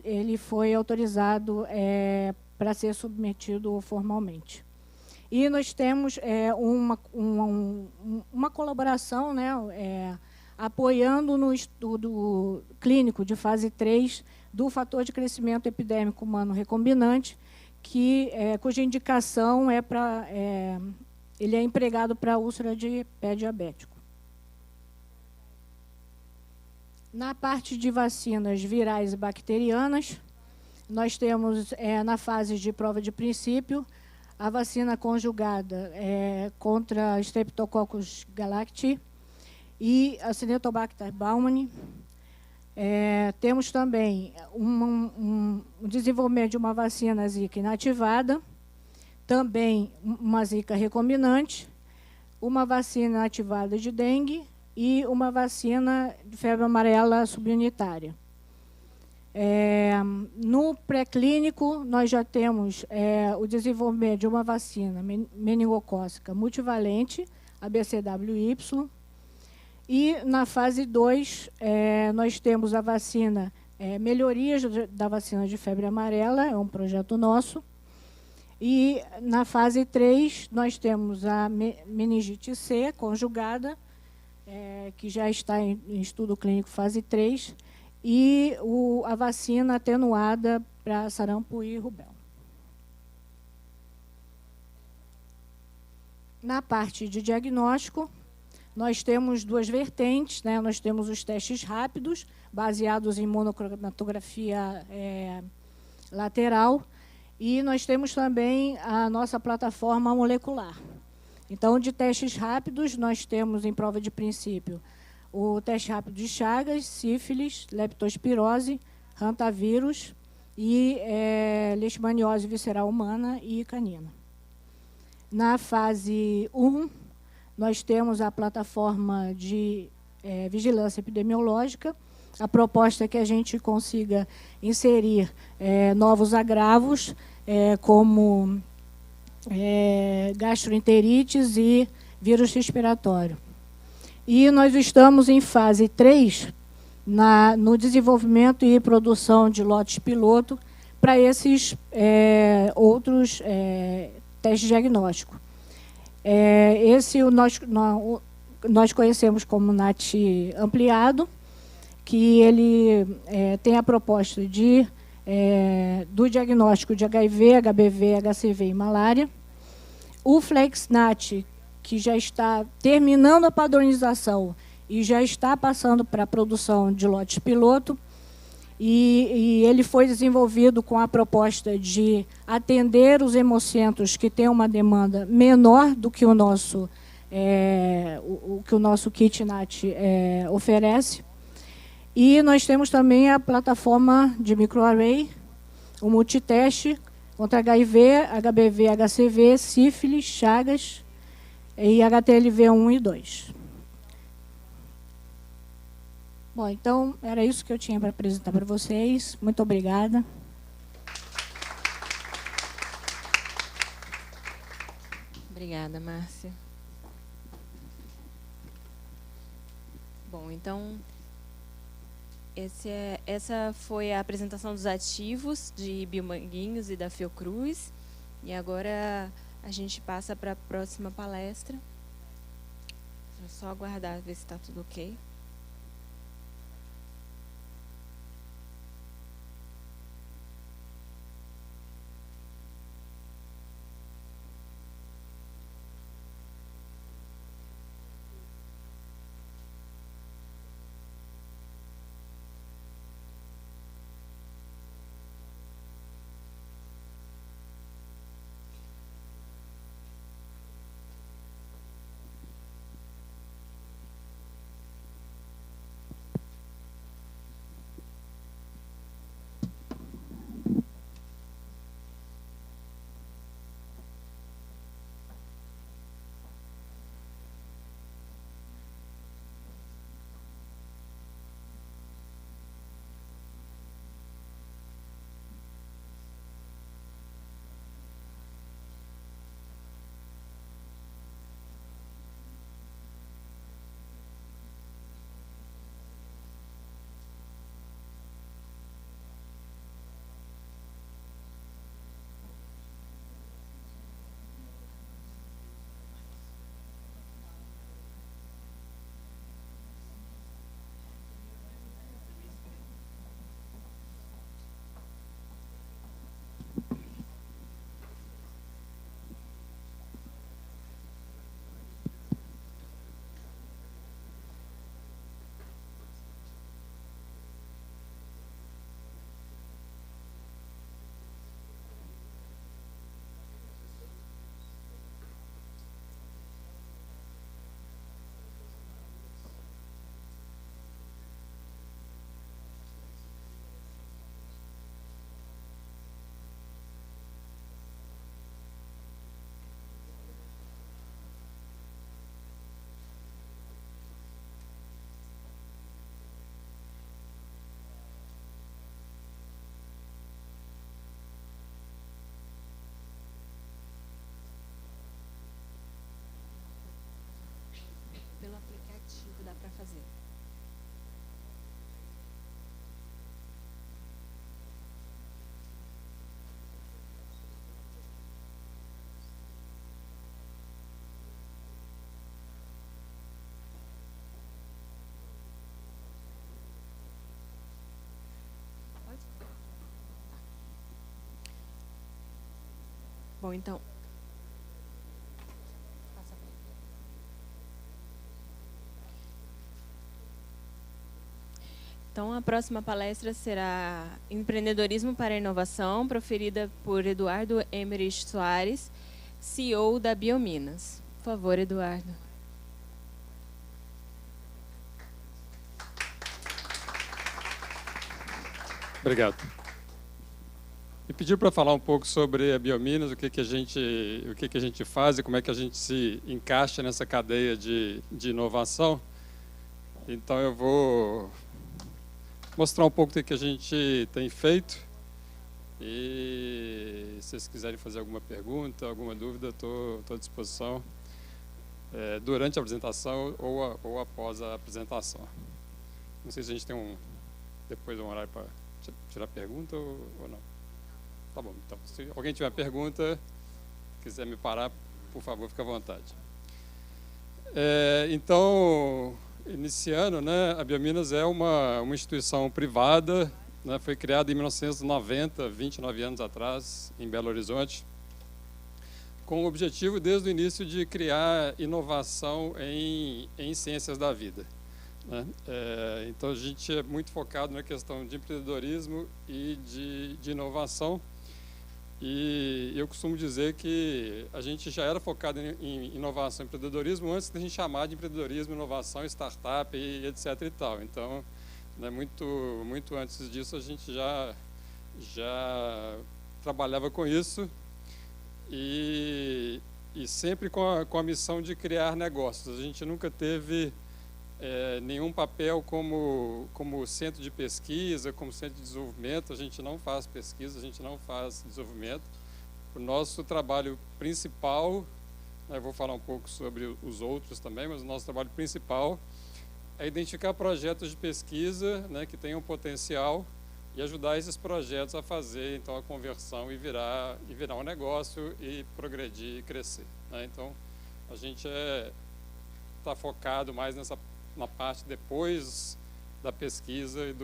ele foi autorizado para ser submetido formalmente. E nós temos uma colaboração, né, apoiando no estudo clínico de fase 3 do fator de crescimento epidêmico humano recombinante, cuja indicação ele é empregado para úlcera de pé diabético. Na parte de vacinas virais e bacterianas, nós temos, na fase de prova de princípio, a vacina conjugada contra Streptococcus galacti e a Acinetobacter baumannii. Temos também um desenvolvimento de uma vacina Zika inativada, também uma Zika recombinante, uma vacina ativada de dengue e uma vacina de febre amarela subunitária. No pré-clínico, nós já temos o desenvolvimento de uma vacina meningocócica multivalente, a BCWY, e na fase 2, nós temos a vacina, melhorias da vacina de febre amarela, é um projeto nosso. E na fase 3, nós temos a meningite C conjugada, que já está em estudo clínico fase 3, e a vacina atenuada para sarampo e rubéola. Na parte de diagnóstico, nós temos duas vertentes, né? Nós temos os testes rápidos, baseados em monocromatografia lateral, e nós temos também a nossa plataforma molecular. Então, de testes rápidos, nós temos em prova de princípio o teste rápido de Chagas, sífilis, leptospirose, hantavírus e leishmaniose visceral humana e canina. Na fase 1, nós temos a plataforma de vigilância epidemiológica. A proposta é que a gente consiga inserir novos agravos, como gastroenterites e vírus respiratório. E nós estamos em fase 3 no desenvolvimento e produção de lotes piloto para esses outros testes diagnósticos. Esse nós conhecemos como NAT ampliado, que ele tem a proposta do diagnóstico de HIV, HBV, HCV e malária. O FlexNAT, que já está terminando a padronização e já está passando para a produção de lotes piloto, e ele foi desenvolvido com a proposta de atender os hemocentros que têm uma demanda menor do que o nosso kit NAT oferece. E nós temos também a plataforma de microarray, o multiteste contra HIV, HBV, HCV, sífilis, Chagas e HTLV1 e 2. Bom, então, era isso que eu tinha para apresentar para vocês. Muito obrigada. Obrigada, Márcia. Bom, então, essa foi a apresentação dos ativos de Biomanguinhos e da Fiocruz. E agora a gente passa para a próxima palestra. É só aguardar, ver se está tudo ok. Pelo aplicativo dá para fazer. Pode? Tá. Bom, então. Então, a próxima palestra será Empreendedorismo para a Inovação, proferida por Eduardo Emerich Soares, CEO da Biominas. Por favor, Eduardo. Obrigado. Me pediram para falar um pouco sobre a Biominas, o que a gente faz e como é que a gente se encaixa nessa cadeia de inovação. Então, eu vou mostrar um pouco do que a gente tem feito E se vocês quiserem fazer alguma pergunta, alguma dúvida, estou à disposição durante a apresentação ou após a apresentação. Não sei se a gente tem depois um horário para tirar pergunta ou não. Tá bom, então, se alguém tiver pergunta, quiser me parar, por favor, fique à vontade. Então, iniciando, né, a Biominas é uma instituição privada, né, foi criada em 1990, 29 anos atrás, em Belo Horizonte, com o objetivo, desde o início, de criar inovação em ciências da vida, né? Então, a gente é muito focado na questão de empreendedorismo e de inovação. E eu costumo dizer que a gente já era focado em inovação e empreendedorismo antes de a gente chamar de empreendedorismo, inovação, startup e etc. e tal. Então, né, muito antes disso, a gente já trabalhava com isso e sempre com a missão de criar negócios. A gente nunca teve nenhum papel como centro de pesquisa, como centro de desenvolvimento. A gente não faz pesquisa, a gente não faz desenvolvimento. O nosso trabalho principal, eu vou falar um pouco sobre os outros também, mas o nosso trabalho principal é identificar projetos de pesquisa, né, que tenham potencial e ajudar esses projetos a fazer então a conversão e virar um negócio e progredir e crescer, né? Então a gente está focado mais na parte depois da pesquisa e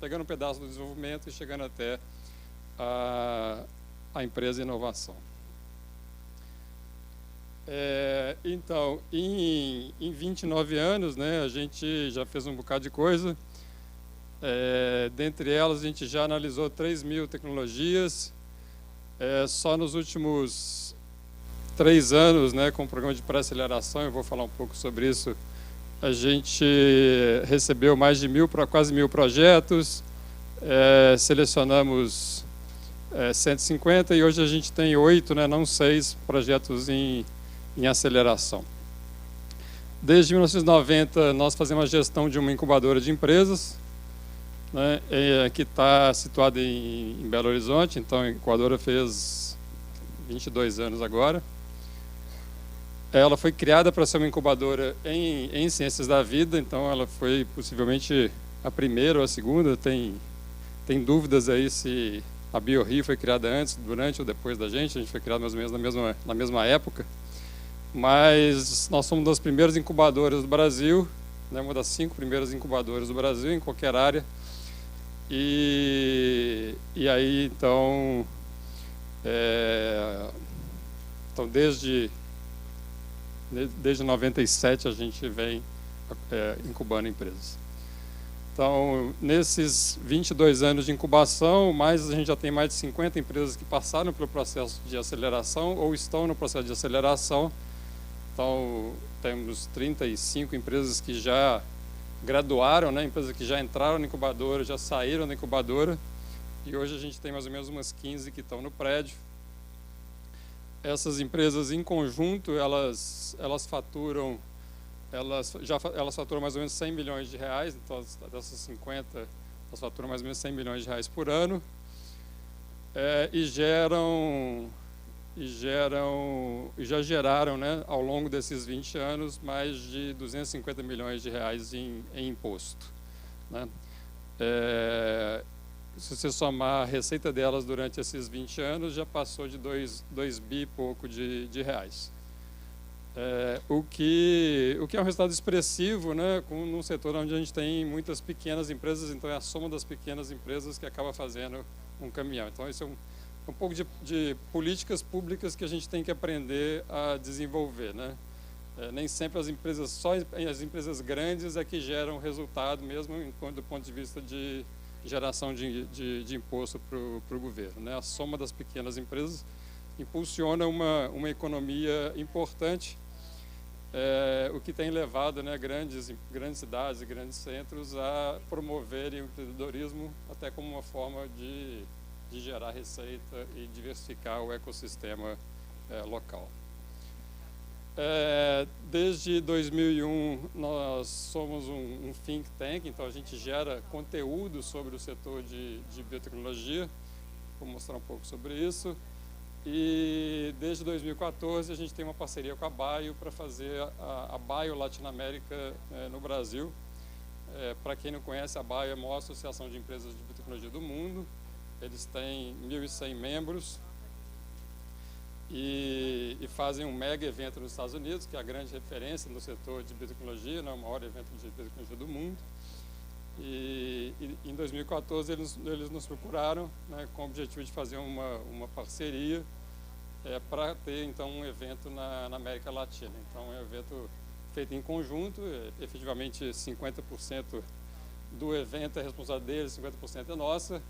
pegando um pedaço do desenvolvimento e chegando até a empresa de inovação. Então, em 29 anos, né, a gente já fez um bocado de coisa. Dentre elas, a gente já analisou 3.000 tecnologias. Só nos últimos 3 anos, né, com o programa de pré-aceleração, eu vou falar um pouco sobre isso, a gente recebeu mais de quase 1.000 projetos, selecionamos 150 e hoje a gente tem 8, né, não 6 projetos em aceleração. Desde 1990 nós fazemos a gestão de uma incubadora de empresas, né, que está situada em Belo Horizonte. Então a incubadora fez 22 anos agora. Ela foi criada para ser uma incubadora em ciências da vida, então ela foi possivelmente a primeira ou a segunda. Tem dúvidas aí se a BioRio foi criada antes, durante ou depois da gente. A gente foi criada mais ou menos na mesma época. Mas nós somos uma das primeiras incubadoras do Brasil, né, uma das 5 primeiras incubadoras do Brasil, em qualquer área. E aí, então desde 97 a gente vem incubando empresas. Então, nesses 22 anos de incubação, a gente já tem mais de 50 empresas que passaram pelo processo de aceleração ou estão no processo de aceleração. Então, temos 35 empresas que já graduaram, né, empresas que já entraram na incubadora, já saíram da incubadora, e hoje a gente tem mais ou menos umas 15 que estão no prédio. Essas empresas, em conjunto, elas faturam mais ou menos 100 milhões de reais. Então, dessas 50, elas faturam mais ou menos 100 milhões de reais por ano, e já geraram, né, ao longo desses 20 anos, mais de 250 milhões de reais em imposto, né? Se você somar a receita delas durante esses 20 anos, já passou de 2 bi e pouco de reais. O que é um resultado expressivo, né, num setor onde a gente tem muitas pequenas empresas. Então é a soma das pequenas empresas que acaba fazendo um caminhão. Então isso é um pouco de políticas públicas que a gente tem que aprender a desenvolver, né? Nem sempre só as empresas grandes é que geram resultado mesmo do ponto de vista de geração de imposto para o governo, né? A soma das pequenas empresas impulsiona uma economia importante, o que tem levado, né, grandes cidades e grandes centros a promoverem o empreendedorismo até como uma forma de gerar receita e diversificar o ecossistema local. Desde 2001 nós somos um think tank, então a gente gera conteúdo sobre o setor de biotecnologia. vou mostrar um pouco sobre isso. E desde 2014 a gente tem uma parceria com a Bio para fazer a Bio Latinoamérica no Brasil. Para quem não conhece, a Bio é a maior associação de empresas de biotecnologia do mundo. Eles têm 1.100 membros e fazem um mega evento nos Estados Unidos, que é a grande referência no setor de biotecnologia, né, o maior evento de biotecnologia do mundo. E em 2014 eles nos procuraram, né, com o objetivo de fazer uma parceria para ter então um evento na América Latina. Então é um evento feito em conjunto, efetivamente 50% do evento é responsabilidade deles, 50% é nossa.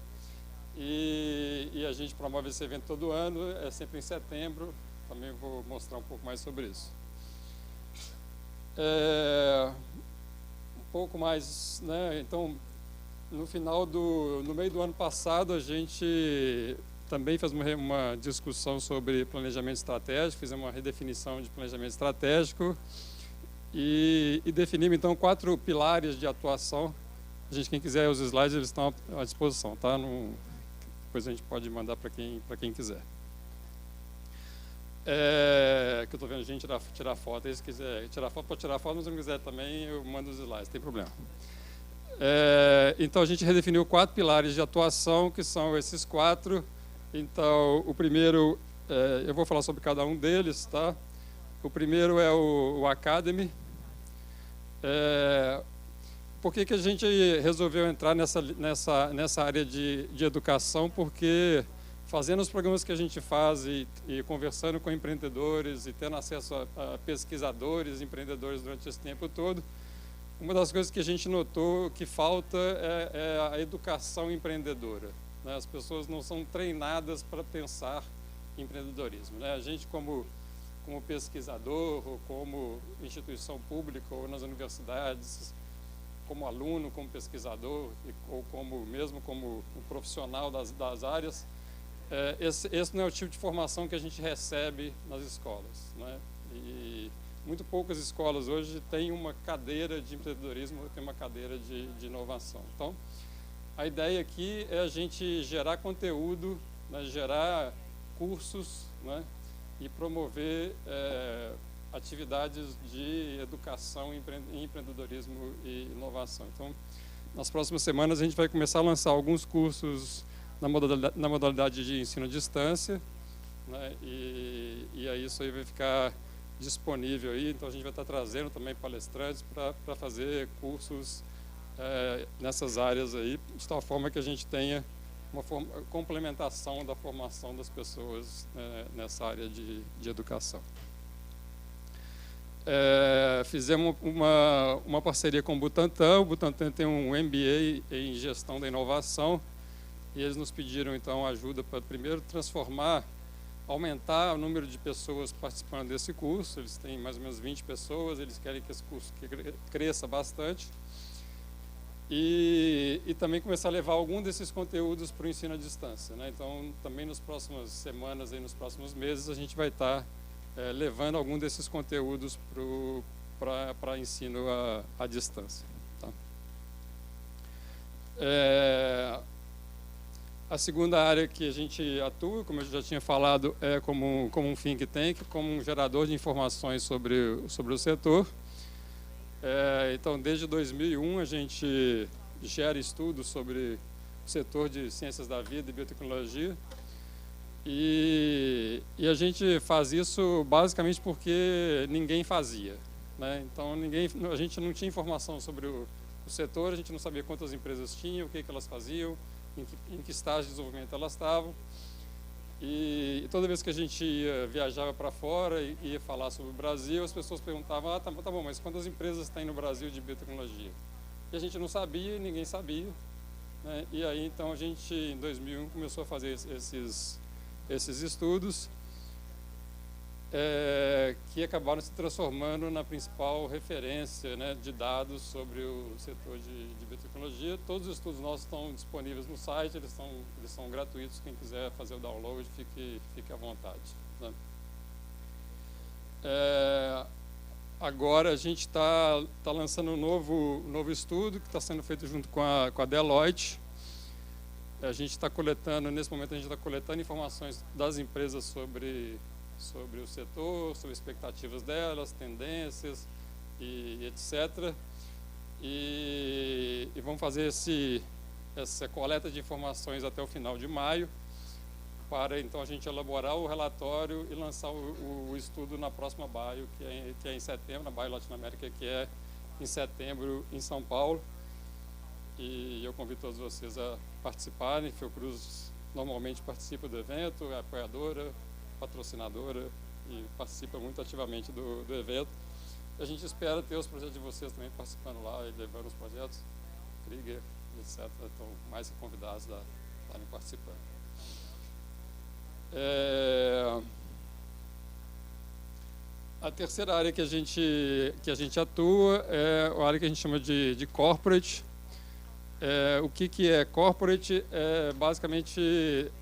E a gente promove esse evento todo ano, é sempre em setembro. Também vou mostrar um pouco mais sobre isso. Um pouco mais, né? Então, no meio do ano passado, a gente também fez uma discussão sobre planejamento estratégico, fizemos uma redefinição de planejamento estratégico e definimos então 4 pilares de atuação. Quem quiser os slides, eles estão à disposição, tá? Depois a gente pode mandar para quem quiser. Que eu estou vendo gente tirar foto, aí se quiser tirar foto, pode tirar foto, mas se não quiser também, eu mando os slides, não tem problema. Então a gente redefiniu 4 pilares de atuação, que são esses 4. Então o primeiro, eu vou falar sobre cada um deles, tá? O primeiro é o Academy. Por que a gente resolveu entrar nessa área de educação? Porque fazendo os programas que a gente faz e conversando com empreendedores e tendo acesso a pesquisadores, empreendedores durante esse tempo todo, uma das coisas que a gente notou que falta é a educação empreendedora, né? As pessoas não são treinadas para pensar em empreendedorismo, né? A gente, como pesquisador, ou como instituição pública, ou nas universidades, como aluno, como pesquisador, ou mesmo como um profissional das áreas, esse não é o tipo de formação que a gente recebe nas escolas, né? E muito poucas escolas hoje têm uma cadeira de empreendedorismo, têm uma cadeira de inovação. Então, a ideia aqui é a gente gerar conteúdo, né, gerar cursos, né, e promover atividades de educação em empreendedorismo e inovação. Então, nas próximas semanas a gente vai começar a lançar alguns cursos na modalidade de ensino à distância, né, e aí isso aí vai ficar disponível aí. Então a gente vai estar trazendo também palestrantes para fazer cursos nessas áreas aí, de tal forma que a gente tenha uma complementação da formação das pessoas nessa área de educação. Fizemos uma parceria com o Butantan. O Butantan tem um MBA em gestão da inovação e eles nos pediram então ajuda para primeiro aumentar o número de pessoas participando desse curso. Eles têm mais ou menos 20 pessoas, eles querem que esse curso cresça bastante. E também começar a levar algum desses conteúdos para o ensino à distância, né? Então, também nas próximas semanas, nos próximos meses, a gente vai estar levando algum desses conteúdos para ensino à distância. Tá? A segunda área que a gente atua, como eu já tinha falado, é como um think tank, como um gerador de informações sobre o setor. Então, desde 2001, a gente gera estudos sobre o setor de ciências da vida e biotecnologia. E a gente faz isso basicamente porque ninguém fazia, né? Então, a gente não tinha informação sobre o setor, a gente não sabia quantas empresas tinham, o que elas faziam, em que estágio de desenvolvimento elas estavam. E toda vez que a gente viajava para fora e ia falar sobre o Brasil, as pessoas perguntavam: tá bom, mas quantas empresas tem no Brasil de biotecnologia? E a gente não sabia, ninguém sabia, né? E aí, então, a gente, em 2001, começou a fazer esses estudos que acabaram se transformando na principal referência, né, de dados sobre o setor de biotecnologia. Todos os estudos nossos estão disponíveis no site, eles são gratuitos, quem quiser fazer o download, fique à vontade, né? Agora a gente está lançando um novo estudo que está sendo feito junto com a Deloitte, a gente está coletando, nesse momento a gente está coletando informações das empresas sobre o setor, sobre expectativas delas, tendências e etc. E vamos fazer essa coleta de informações até o final de maio, para então a gente elaborar o relatório e lançar o estudo na próxima BIO, que é em setembro, na BIO Latinoamérica, que é em setembro em São Paulo. E eu convido todos vocês a participarem. Fiocruz normalmente participa do evento, é apoiadora, patrocinadora e participa muito ativamente do evento. A gente espera ter os projetos de vocês também participando lá e levando os projetos, Krieger, etc. Estão mais que convidados a estarem participando. A terceira área que a gente atua é a área que a gente chama de corporate. O que é corporate? É basicamente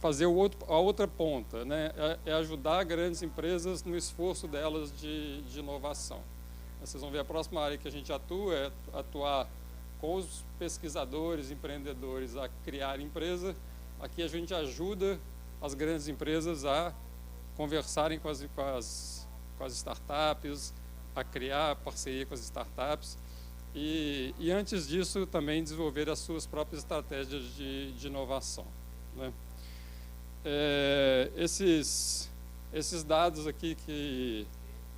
fazer a outra ponta, né? É ajudar grandes empresas no esforço delas de inovação. Vocês vão ver a próxima área que a gente atua é atuar com os pesquisadores, empreendedores a criar empresa. Aqui a gente ajuda as grandes empresas a conversarem com as startups, a criar parceria com as startups e antes disso também desenvolver as suas próprias estratégias de inovação, né? Esses dados aqui que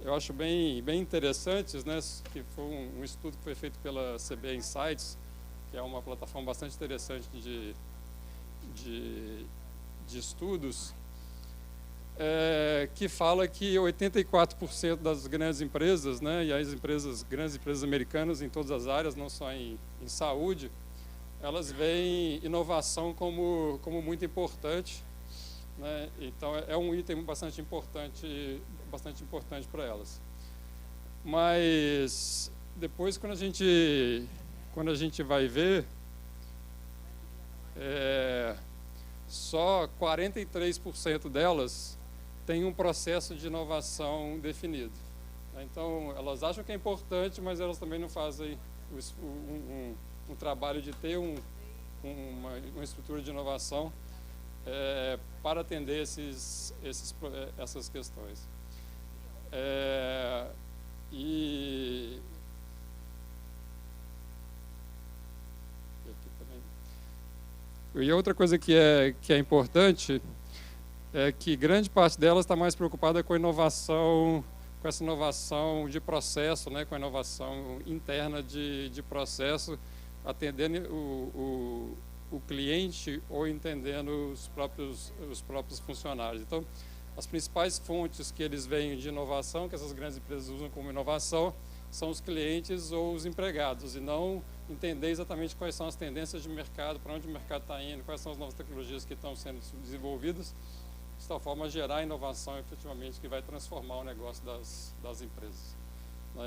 eu acho bem interessantes, né, que foi um estudo que foi feito pela CB Insights, que é uma plataforma bastante interessante de estudos, que fala que 84% das grandes empresas, né, e as grandes empresas americanas em todas as áreas, não só em saúde, elas veem inovação como muito importante, né? Então é um item bastante importante para elas. Mas depois quando a gente vai ver, só 43% delas têm um processo de inovação definido. Então elas acham que é importante, mas elas também não fazem um trabalho de ter uma estrutura de inovação para atender essas questões. E outra coisa que é importante é que grande parte delas está mais preocupada com a inovação, com essa inovação de processo, né, com a inovação interna de processo, atendendo o cliente ou entendendo os próprios funcionários. Então, as principais fontes que eles veem de inovação, que essas grandes empresas usam como inovação, são os clientes ou os empregados, e não entender exatamente quais são as tendências de mercado, para onde o mercado está indo, quais são as novas tecnologias que estão sendo desenvolvidas, de tal forma a gerar inovação efetivamente que vai transformar o negócio das empresas.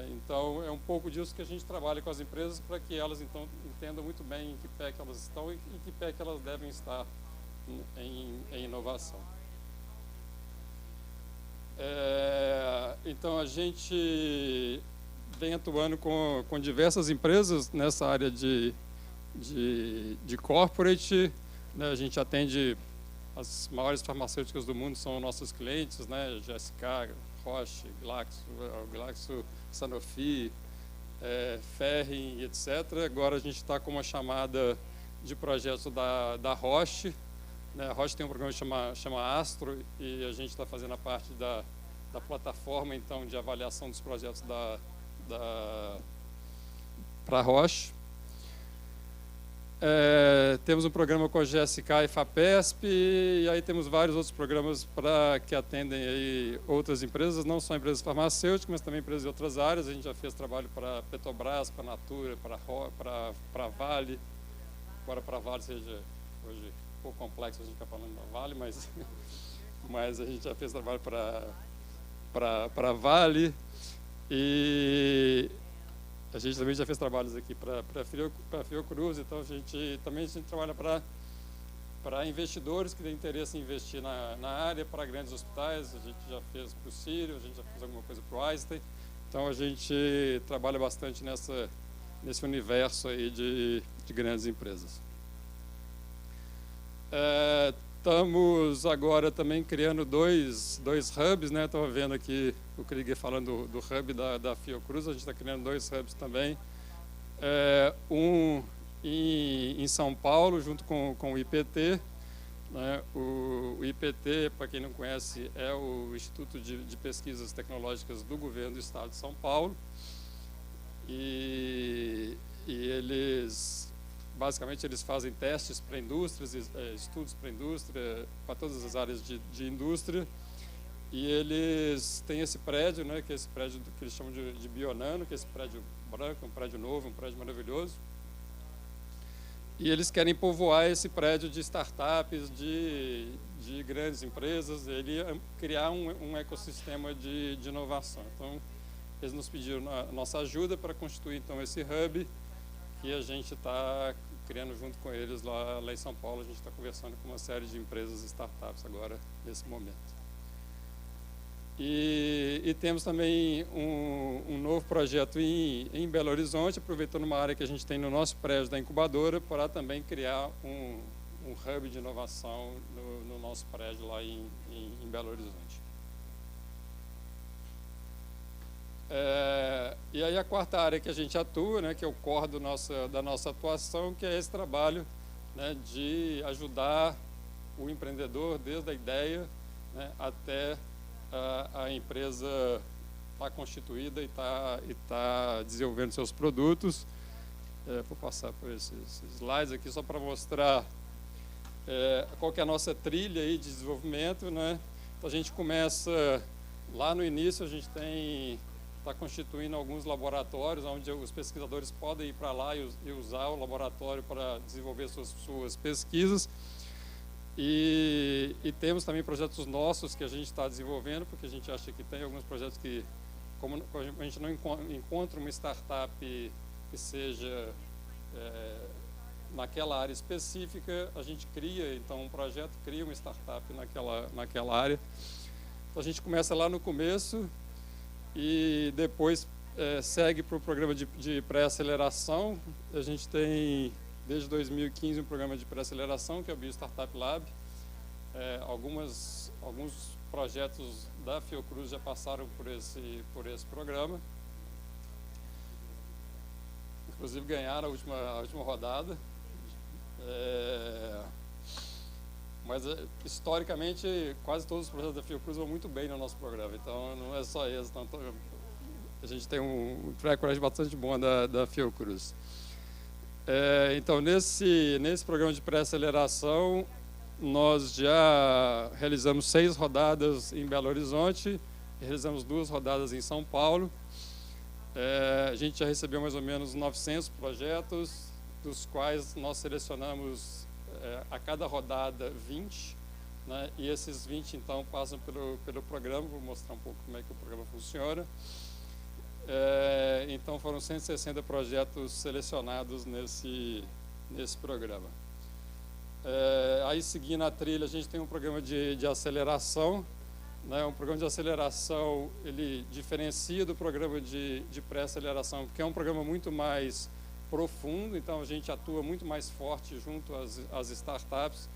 Então, é um pouco disso que a gente trabalha com as empresas para que elas, então, entendam muito bem em que pé que elas estão e em que pé que elas devem estar em inovação. Então, a gente vem atuando com diversas empresas nessa área de corporate, né? A gente atende as maiores farmacêuticas do mundo, são nossos clientes, né? GSK, Roche, Glaxo, Sanofi, Ferrin, etc. Agora a gente está com uma chamada de projeto da Roche, né? A Roche tem um programa que chama Astro, e a gente está fazendo a parte da plataforma, então, de avaliação dos projetos para a Roche. Temos um programa com a GSK e FAPESP, e aí temos vários outros programas que atendem aí outras empresas, não só empresas farmacêuticas, mas também empresas de outras áreas. A gente já fez trabalho para Petrobras, para Natura, para Vale, embora para Vale seja hoje um pouco complexo a gente ficar falando da Vale, mas a gente já fez trabalho para Vale, e a gente também já fez trabalhos aqui para a Fiocruz. Então a gente trabalha para investidores que têm interesse em investir na área, para grandes hospitais. A gente já fez para o Sírio, a gente já fez alguma coisa para o Einstein. Então a gente trabalha bastante nesse universo aí de grandes empresas. Estamos agora também criando dois hubs, né? Estava vendo aqui o Krieger falando do hub da Fiocruz, a gente está criando 2 hubs também. Um em São Paulo, junto com o IPT. Né? O IPT, para quem não conhece, é o Instituto de Pesquisas Tecnológicas do Governo do Estado de São Paulo. E eles, basicamente, eles fazem testes para indústrias, estudos para indústria, para todas as áreas de indústria. E eles têm esse prédio, né, que é esse prédio que eles chamam de Bionano, que é esse prédio branco, um prédio novo, um prédio maravilhoso. E eles querem povoar esse prédio de startups, de grandes empresas, criar um ecossistema de inovação. Então, eles nos pediram a nossa ajuda para constituir, então, esse hub que a gente está criando junto com eles lá em São Paulo. A gente está conversando com uma série de empresas e startups agora, nesse momento. E temos também um novo projeto em Belo Horizonte, aproveitando uma área que a gente tem no nosso prédio da incubadora, para também criar um hub de inovação no nosso prédio lá em Belo Horizonte. E aí a quarta área que a gente atua, né, que é o core da nossa atuação, que é esse trabalho, né, de ajudar o empreendedor desde a ideia, né, até a empresa está constituída e está desenvolvendo seus produtos. Vou passar por esses slides aqui só para mostrar qual que é a nossa trilha aí de desenvolvimento, né? Então, a gente começa lá no início, a gente está constituindo alguns laboratórios onde os pesquisadores podem ir para lá e usar o laboratório para desenvolver suas pesquisas. E temos também projetos nossos que a gente está desenvolvendo, porque a gente acha que tem alguns projetos que, como a gente não encontra uma startup que seja naquela área específica, a gente cria, então, um projeto, cria uma startup naquela área. Então, a gente começa lá no começo e depois segue para o programa de pré-aceleração. A gente tem, desde 2015, um programa de pré-aceleração, que é o Bio Startup Lab. Alguns projetos da Fiocruz já passaram por esse programa. Inclusive, ganharam a última rodada. Mas, historicamente, quase todos os projetos da Fiocruz vão muito bem no nosso programa. Então, não é só esse. Então, a gente tem um track record bastante bom da Fiocruz. Então, nesse programa de pré-aceleração, nós já realizamos 6 rodadas em Belo Horizonte, realizamos 2 rodadas em São Paulo. A gente já recebeu mais ou menos 900 projetos, dos quais nós selecionamos a cada rodada 20, né? E esses 20, então, passam pelo programa. Vou mostrar um pouco como é que o programa funciona. Então, foram 160 projetos selecionados nesse programa. Aí, seguindo a trilha, a gente tem um programa de aceleração, né? Um programa de aceleração, ele diferencia do programa de pré-aceleração, porque é um programa muito mais profundo, então a gente atua muito mais forte junto às startups.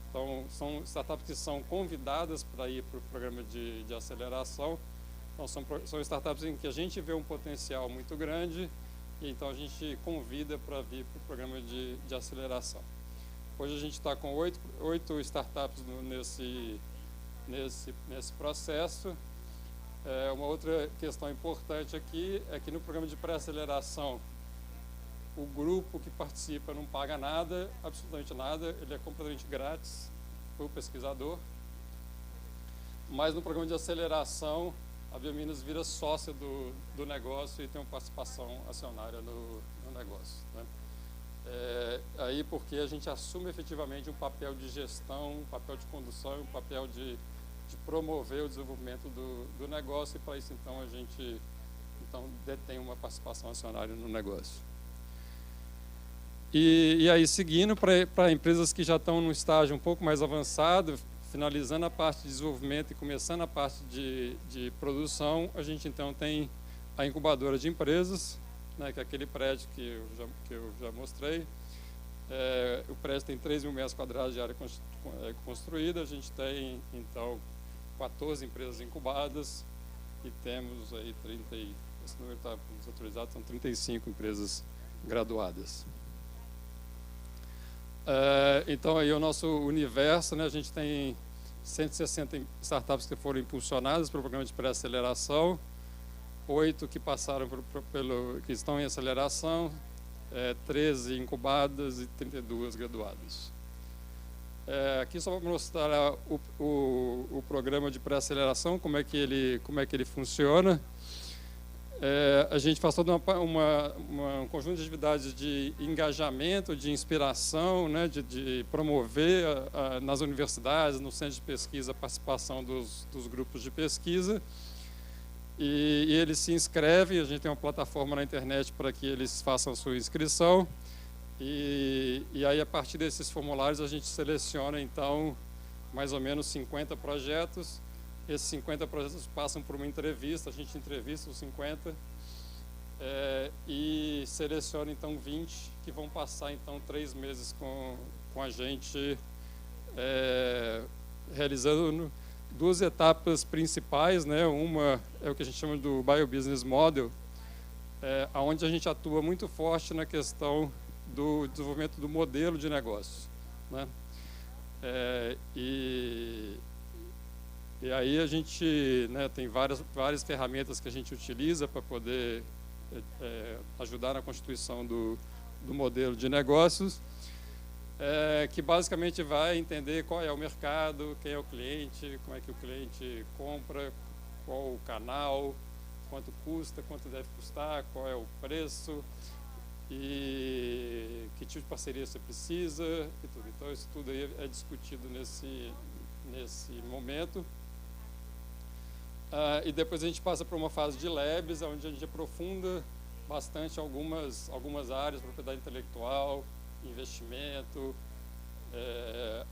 Então, são startups que são convidadas para ir para o programa de aceleração. Então, são startups em que a gente vê um potencial muito grande, e então a gente convida para vir para o programa de aceleração. Hoje a gente está com 8 startups nesse processo. Uma outra questão importante aqui é que no programa de pré-aceleração, o grupo que participa não paga nada, absolutamente nada, ele é completamente grátis para o pesquisador. Mas no programa de aceleração, a Biominas vira sócia do negócio e tem uma participação acionária no negócio, né? Aí porque a gente assume efetivamente um papel de gestão, um papel de condução, um papel de promover o desenvolvimento do negócio, e para isso então a gente detém uma participação acionária no negócio. E aí, seguindo para empresas que já estão num estágio um pouco mais avançado, finalizando a parte de desenvolvimento e começando a parte de produção, a gente então tem a incubadora de empresas, né, que é aquele prédio que eu já mostrei. O prédio tem 3 mil metros quadrados de área construída. A gente tem, então, 14 empresas incubadas e temos aí esse número está desatualizado, são 35 empresas graduadas. Então, aí o nosso universo, né, a gente tem 160 startups que foram impulsionadas pelo programa de pré-aceleração, 8 que passaram que estão em aceleração, 13 incubadas e 32 graduadas. Aqui só para mostrar o programa de pré-aceleração, como é que ele funciona. A gente faz todo um conjunto de atividades de engajamento, de inspiração, né, de promover nas universidades, no centro de pesquisa, a participação dos grupos de pesquisa. E eles se inscrevem, a gente tem uma plataforma na internet para que eles façam a sua inscrição. E aí, a partir desses formulários, a gente seleciona, então, mais ou menos 50 projetos. Esses 50 projetos passam por uma entrevista, a gente entrevista os 50 e seleciona, então, 20 que vão passar, então, 3 meses com a gente, realizando 2 etapas principais, né? Uma é o que a gente chama do Biobusiness Model, onde a gente atua muito forte na questão do desenvolvimento do modelo de negócio, né? E aí a gente, né, tem várias ferramentas que a gente utiliza para poder ajudar na constituição do modelo de negócios, que basicamente vai entender qual é o mercado, quem é o cliente, como é que o cliente compra, qual o canal, quanto custa, quanto deve custar, qual é o preço e que tipo de parceria você precisa e tudo. Então, isso tudo aí é discutido nesse momento. E depois a gente passa para uma fase de labs, onde a gente aprofunda bastante algumas áreas, propriedade intelectual, investimento,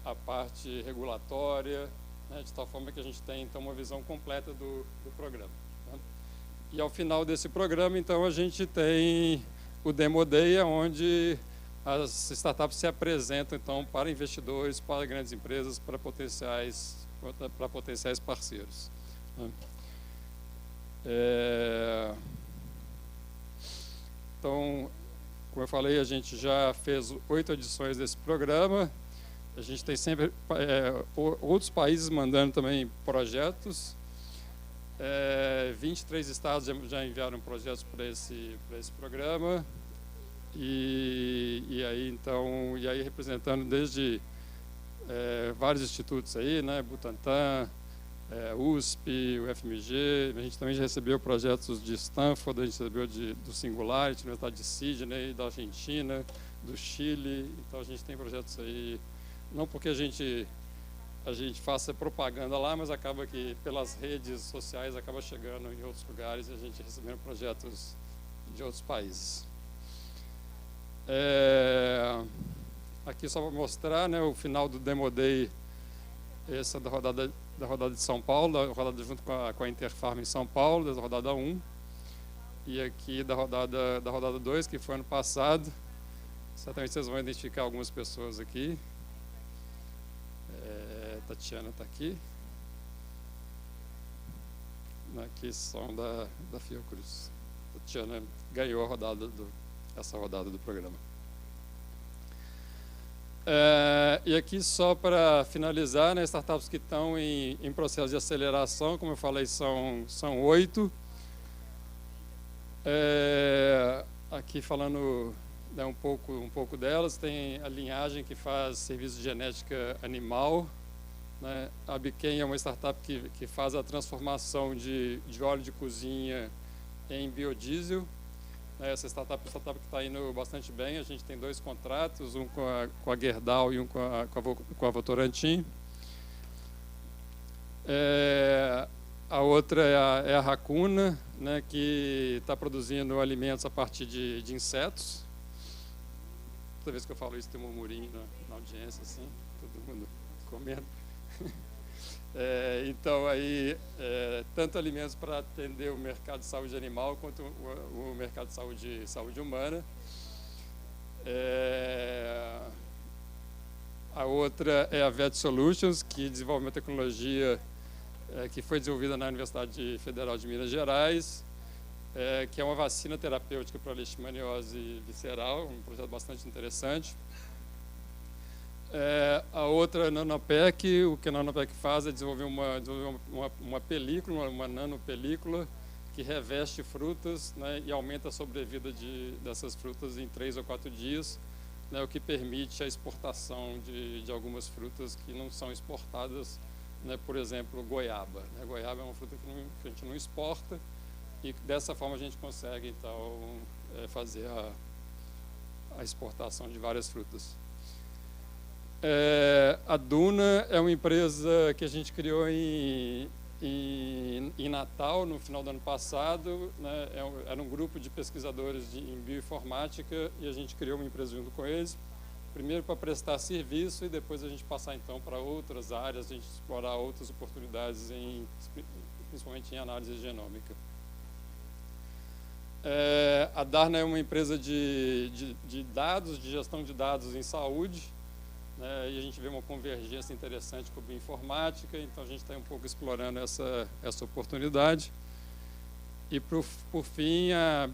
a parte regulatória, né, de tal forma que a gente tem, então, uma visão completa do programa, né? E ao final desse programa, então, a gente tem o Demo Day, onde as startups se apresentam, então, para investidores, para grandes empresas, para potenciais parceiros, né? Então, como eu falei, a gente já fez 8 edições desse programa. A gente tem sempre outros países mandando também projetos. 23 estados já enviaram projetos para esse programa. E aí representando desde vários institutos aí, né, Butantan, USP, UFMG. A gente também já recebeu projetos de Stanford, a gente recebeu do Singularity, da Universidade de Sydney, da Argentina, do Chile. Então, a gente tem projetos aí, não porque a gente faça propaganda lá, mas acaba que pelas redes sociais acaba chegando em outros lugares e a gente recebendo projetos de outros países. Aqui só para mostrar, né, o final do Demo Day, essa da rodada de São Paulo, da rodada junto com a Interfarm em São Paulo, da rodada 1, e aqui da rodada 2, que foi ano passado. Certamente vocês vão identificar algumas pessoas aqui. Tatiana está aqui. Aqui são da Fiocruz. Tatiana ganhou essa rodada do programa. E aqui, só para finalizar, né, startups que estão em processo de aceleração, como eu falei, são 8. Aqui falando, né, um pouco delas, tem a Linhagem, que faz serviço de genética animal, né? A Biquem é uma startup que faz a transformação de óleo de cozinha em biodiesel. Essa startup é uma startup que está indo bastante bem. A gente tem 2 contratos, um com a Gerdau e um com a Votorantim. A outra é a Racuna, né, que está produzindo alimentos a partir de insetos. Toda vez que eu falo isso tem um murmurinho na audiência, assim, todo mundo comendo. Então, aí, tanto alimentos para atender o mercado de saúde animal quanto o mercado de saúde humana. A outra é a Vet Solutions, que desenvolve uma tecnologia que foi desenvolvida na Universidade Federal de Minas Gerais, que é uma vacina terapêutica para leishmaniose visceral, um projeto bastante interessante. A outra, a Nanopec, o que a Nanopec faz é desenvolver uma película, uma nanopelícula, que reveste frutas, né, e aumenta a sobrevida dessas frutas em 3 ou 4 dias, né, o que permite a exportação de algumas frutas que não são exportadas, né, por exemplo, goiaba. Né, goiaba é uma fruta que a gente não exporta, e dessa forma a gente consegue, então, fazer a exportação de várias frutas. A Duna é uma empresa que a gente criou em Natal, no final do ano passado, né? Era um grupo de pesquisadores em bioinformática e a gente criou uma empresa junto com eles, primeiro para prestar serviço e depois a gente passar então para outras áreas, a gente explorar outras oportunidades, principalmente em análise genômica. A Darna é uma empresa de dados, de gestão de dados em saúde, né, e a gente vê uma convergência interessante com a bioinformática, então a gente está um pouco explorando essa oportunidade. E, por fim, a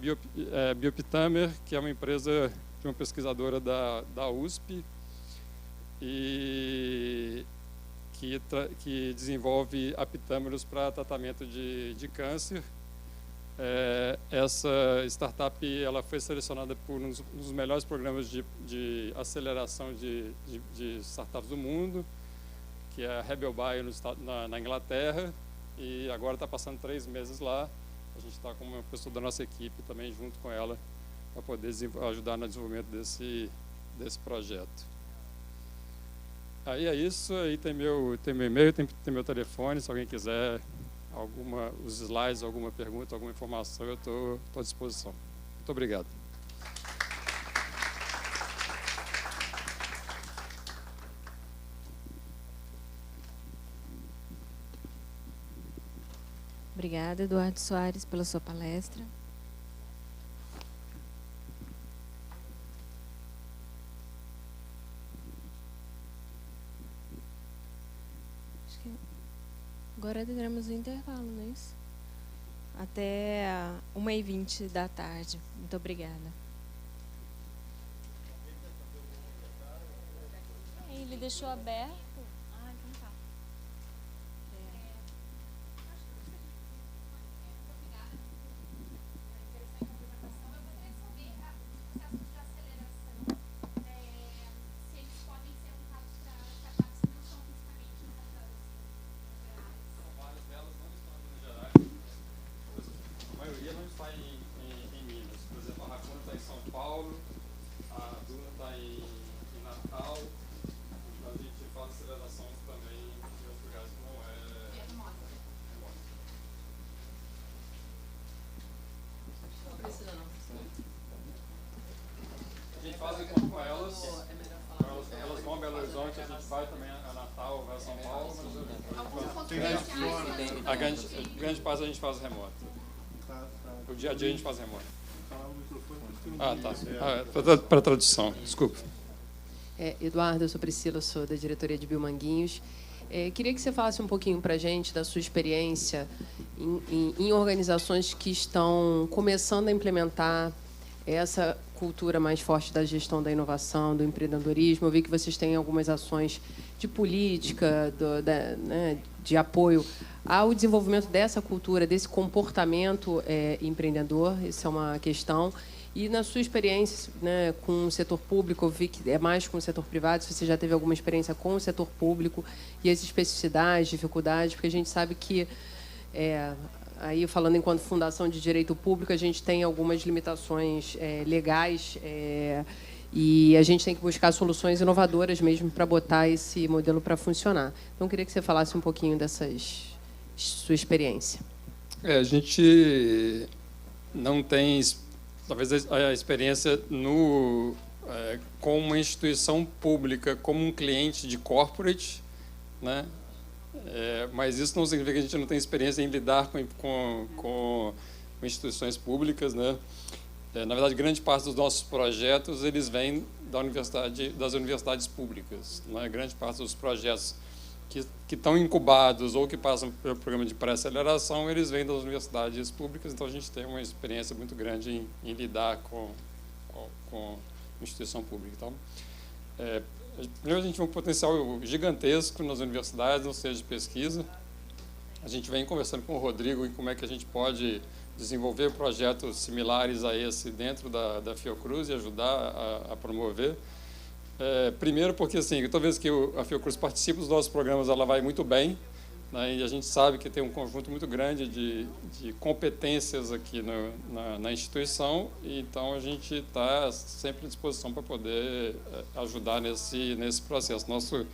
Biopitamer, que é uma empresa de uma pesquisadora da USP, e que desenvolve apitâmeros para tratamento de câncer. Essa startup ela foi selecionada por um dos melhores programas de aceleração de startups do mundo, que é a Rebel Bio na Inglaterra, e agora está passando 3 meses lá. A gente está com uma pessoa da nossa equipe também junto com ela para poder ajudar no desenvolvimento desse projeto. Aí é isso, aí tem meu e-mail, tem meu telefone, se alguém quiser os slides, alguma pergunta, alguma informação, eu estou à disposição. Muito obrigado. Obrigada, Eduardo Soares, pela sua palestra. Agora teremos o intervalo, não é isso? Até 1h20 da tarde. Muito obrigada. Ele deixou aberto. Ah, então tá. Elas vão a Belo Horizonte, a gente vai também a Natal, vai a São Paulo, mas a grande parte a gente faz remoto. O dia a dia a gente faz remoto. Ah, tá. Para tradução, desculpa. Eduardo, eu sou Priscila, sou da diretoria de Biomanguinhos. Queria que você falasse um pouquinho para a gente da sua experiência em organizações que estão começando a implementar essa cultura mais forte da gestão da inovação, do empreendedorismo. Eu vi que vocês têm algumas ações de política, de apoio ao desenvolvimento dessa cultura, desse comportamento empreendedor. Isso é uma questão. E, na sua experiência, né, com o setor público, eu vi que é mais com o setor privado, se você já teve alguma experiência com o setor público e as especificidades, dificuldades, porque a gente sabe que, aí falando enquanto fundação de direito público, a gente tem algumas limitações legais e a gente tem que buscar soluções inovadoras mesmo para botar esse modelo para funcionar. Então, eu queria que você falasse um pouquinho sua experiência. A gente não tem... Talvez a experiência com uma instituição pública como um cliente de corporate, né? Mas isso não significa que a gente não tem experiência em lidar com instituições públicas, né? Na verdade, grande parte dos nossos projetos eles vêm das universidades públicas, né? Grande parte dos projetos que estão incubados ou que passam pelo programa de pré-aceleração, eles vêm das universidades públicas, então a gente tem uma experiência muito grande em lidar com instituição pública. Então, primeiro, a gente tem um potencial gigantesco nas universidades, no seja de pesquisa. A gente vem conversando com o Rodrigo em como é que a gente pode desenvolver projetos similares a esse dentro da Fiocruz e ajudar a promover. Primeiro porque, assim, toda vez que a Fiocruz participa dos nossos programas, ela vai muito bem, né, e a gente sabe que tem um conjunto muito grande de competências aqui na instituição, e então a gente está sempre à disposição para poder ajudar nesse processo. Nosso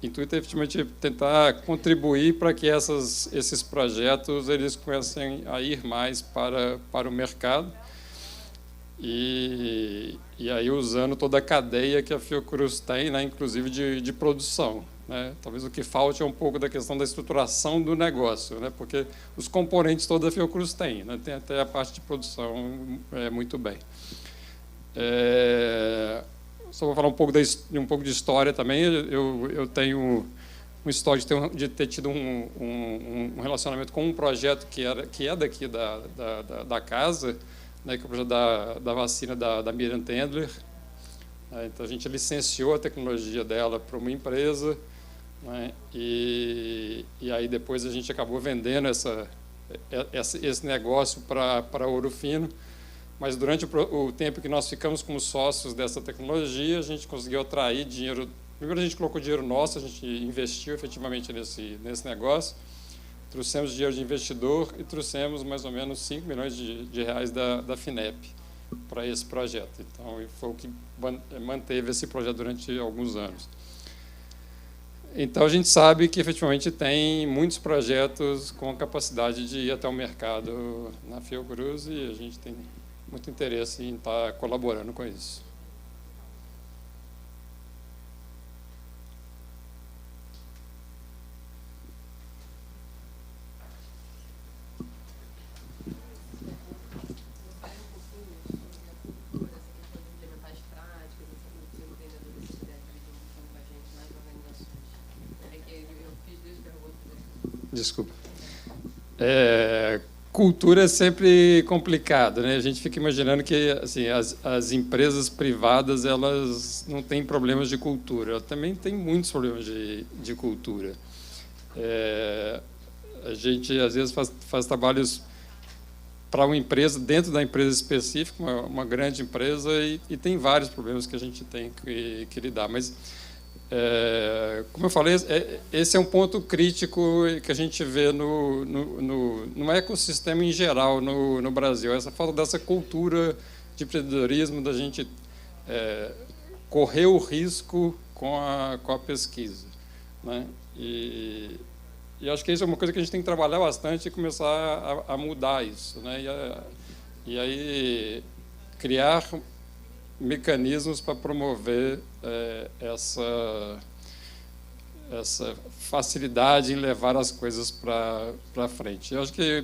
intuito é efetivamente tentar contribuir para que esses projetos eles comecem a ir mais para o mercado, e aí usando toda a cadeia que a Fiocruz tem, né, inclusive de produção, né? Talvez o que falte é um pouco da questão da estruturação do negócio, né, porque os componentes toda a Fiocruz tem, né, tem até a parte de produção muito bem. Só vou falar um pouco de história também. Eu tenho um histórico de ter tido um relacionamento com um projeto que é daqui da casa, né, que é o projeto da vacina da Miriam Tendler. Então, a gente licenciou a tecnologia dela para uma empresa, né, e aí depois a gente acabou vendendo esse negócio para Ouro Fino. Mas durante o tempo que nós ficamos como sócios dessa tecnologia, a gente conseguiu atrair dinheiro. Primeiro, a gente colocou dinheiro nosso, a gente investiu efetivamente nesse negócio, trouxemos dinheiro de investidor e trouxemos mais ou menos 5 milhões de reais da FINEP para esse projeto. Então, foi o que manteve esse projeto durante alguns anos. Então, a gente sabe que, efetivamente, tem muitos projetos com capacidade de ir até o mercado na Fiocruz, e a gente tem muito interesse em estar colaborando com isso. Desculpa. Cultura é sempre complicado, né? A gente fica imaginando que, assim, as empresas privadas elas não têm problemas de cultura. Elas também têm muitos problemas de cultura. A gente às vezes faz trabalhos para uma empresa, dentro da empresa específica, uma grande empresa, e tem vários problemas que a gente tem que lidar. Mas como eu falei, esse é um ponto crítico que a gente vê no ecossistema em geral no Brasil, essa falta dessa cultura de empreendedorismo, da gente correr o risco com a pesquisa, né? E acho que isso é uma coisa que a gente tem que trabalhar bastante e começar a mudar isso, né? E aí criar mecanismos para promover essa facilidade em levar as coisas para frente. Eu acho que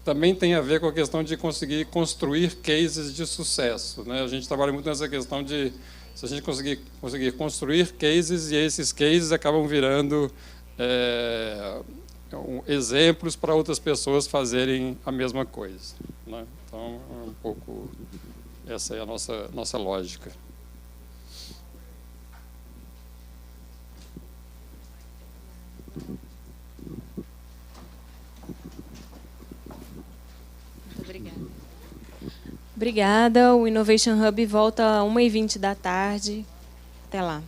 também tem a ver com a questão de conseguir construir cases de sucesso, né? A gente trabalha muito nessa questão de se a gente conseguir construir cases, e esses cases acabam virando exemplos para outras pessoas fazerem a mesma coisa, né? Então, é um pouco essa é a nossa lógica. Muito obrigada. Obrigada. O Innovation Hub volta às 1h20 da tarde. Até lá.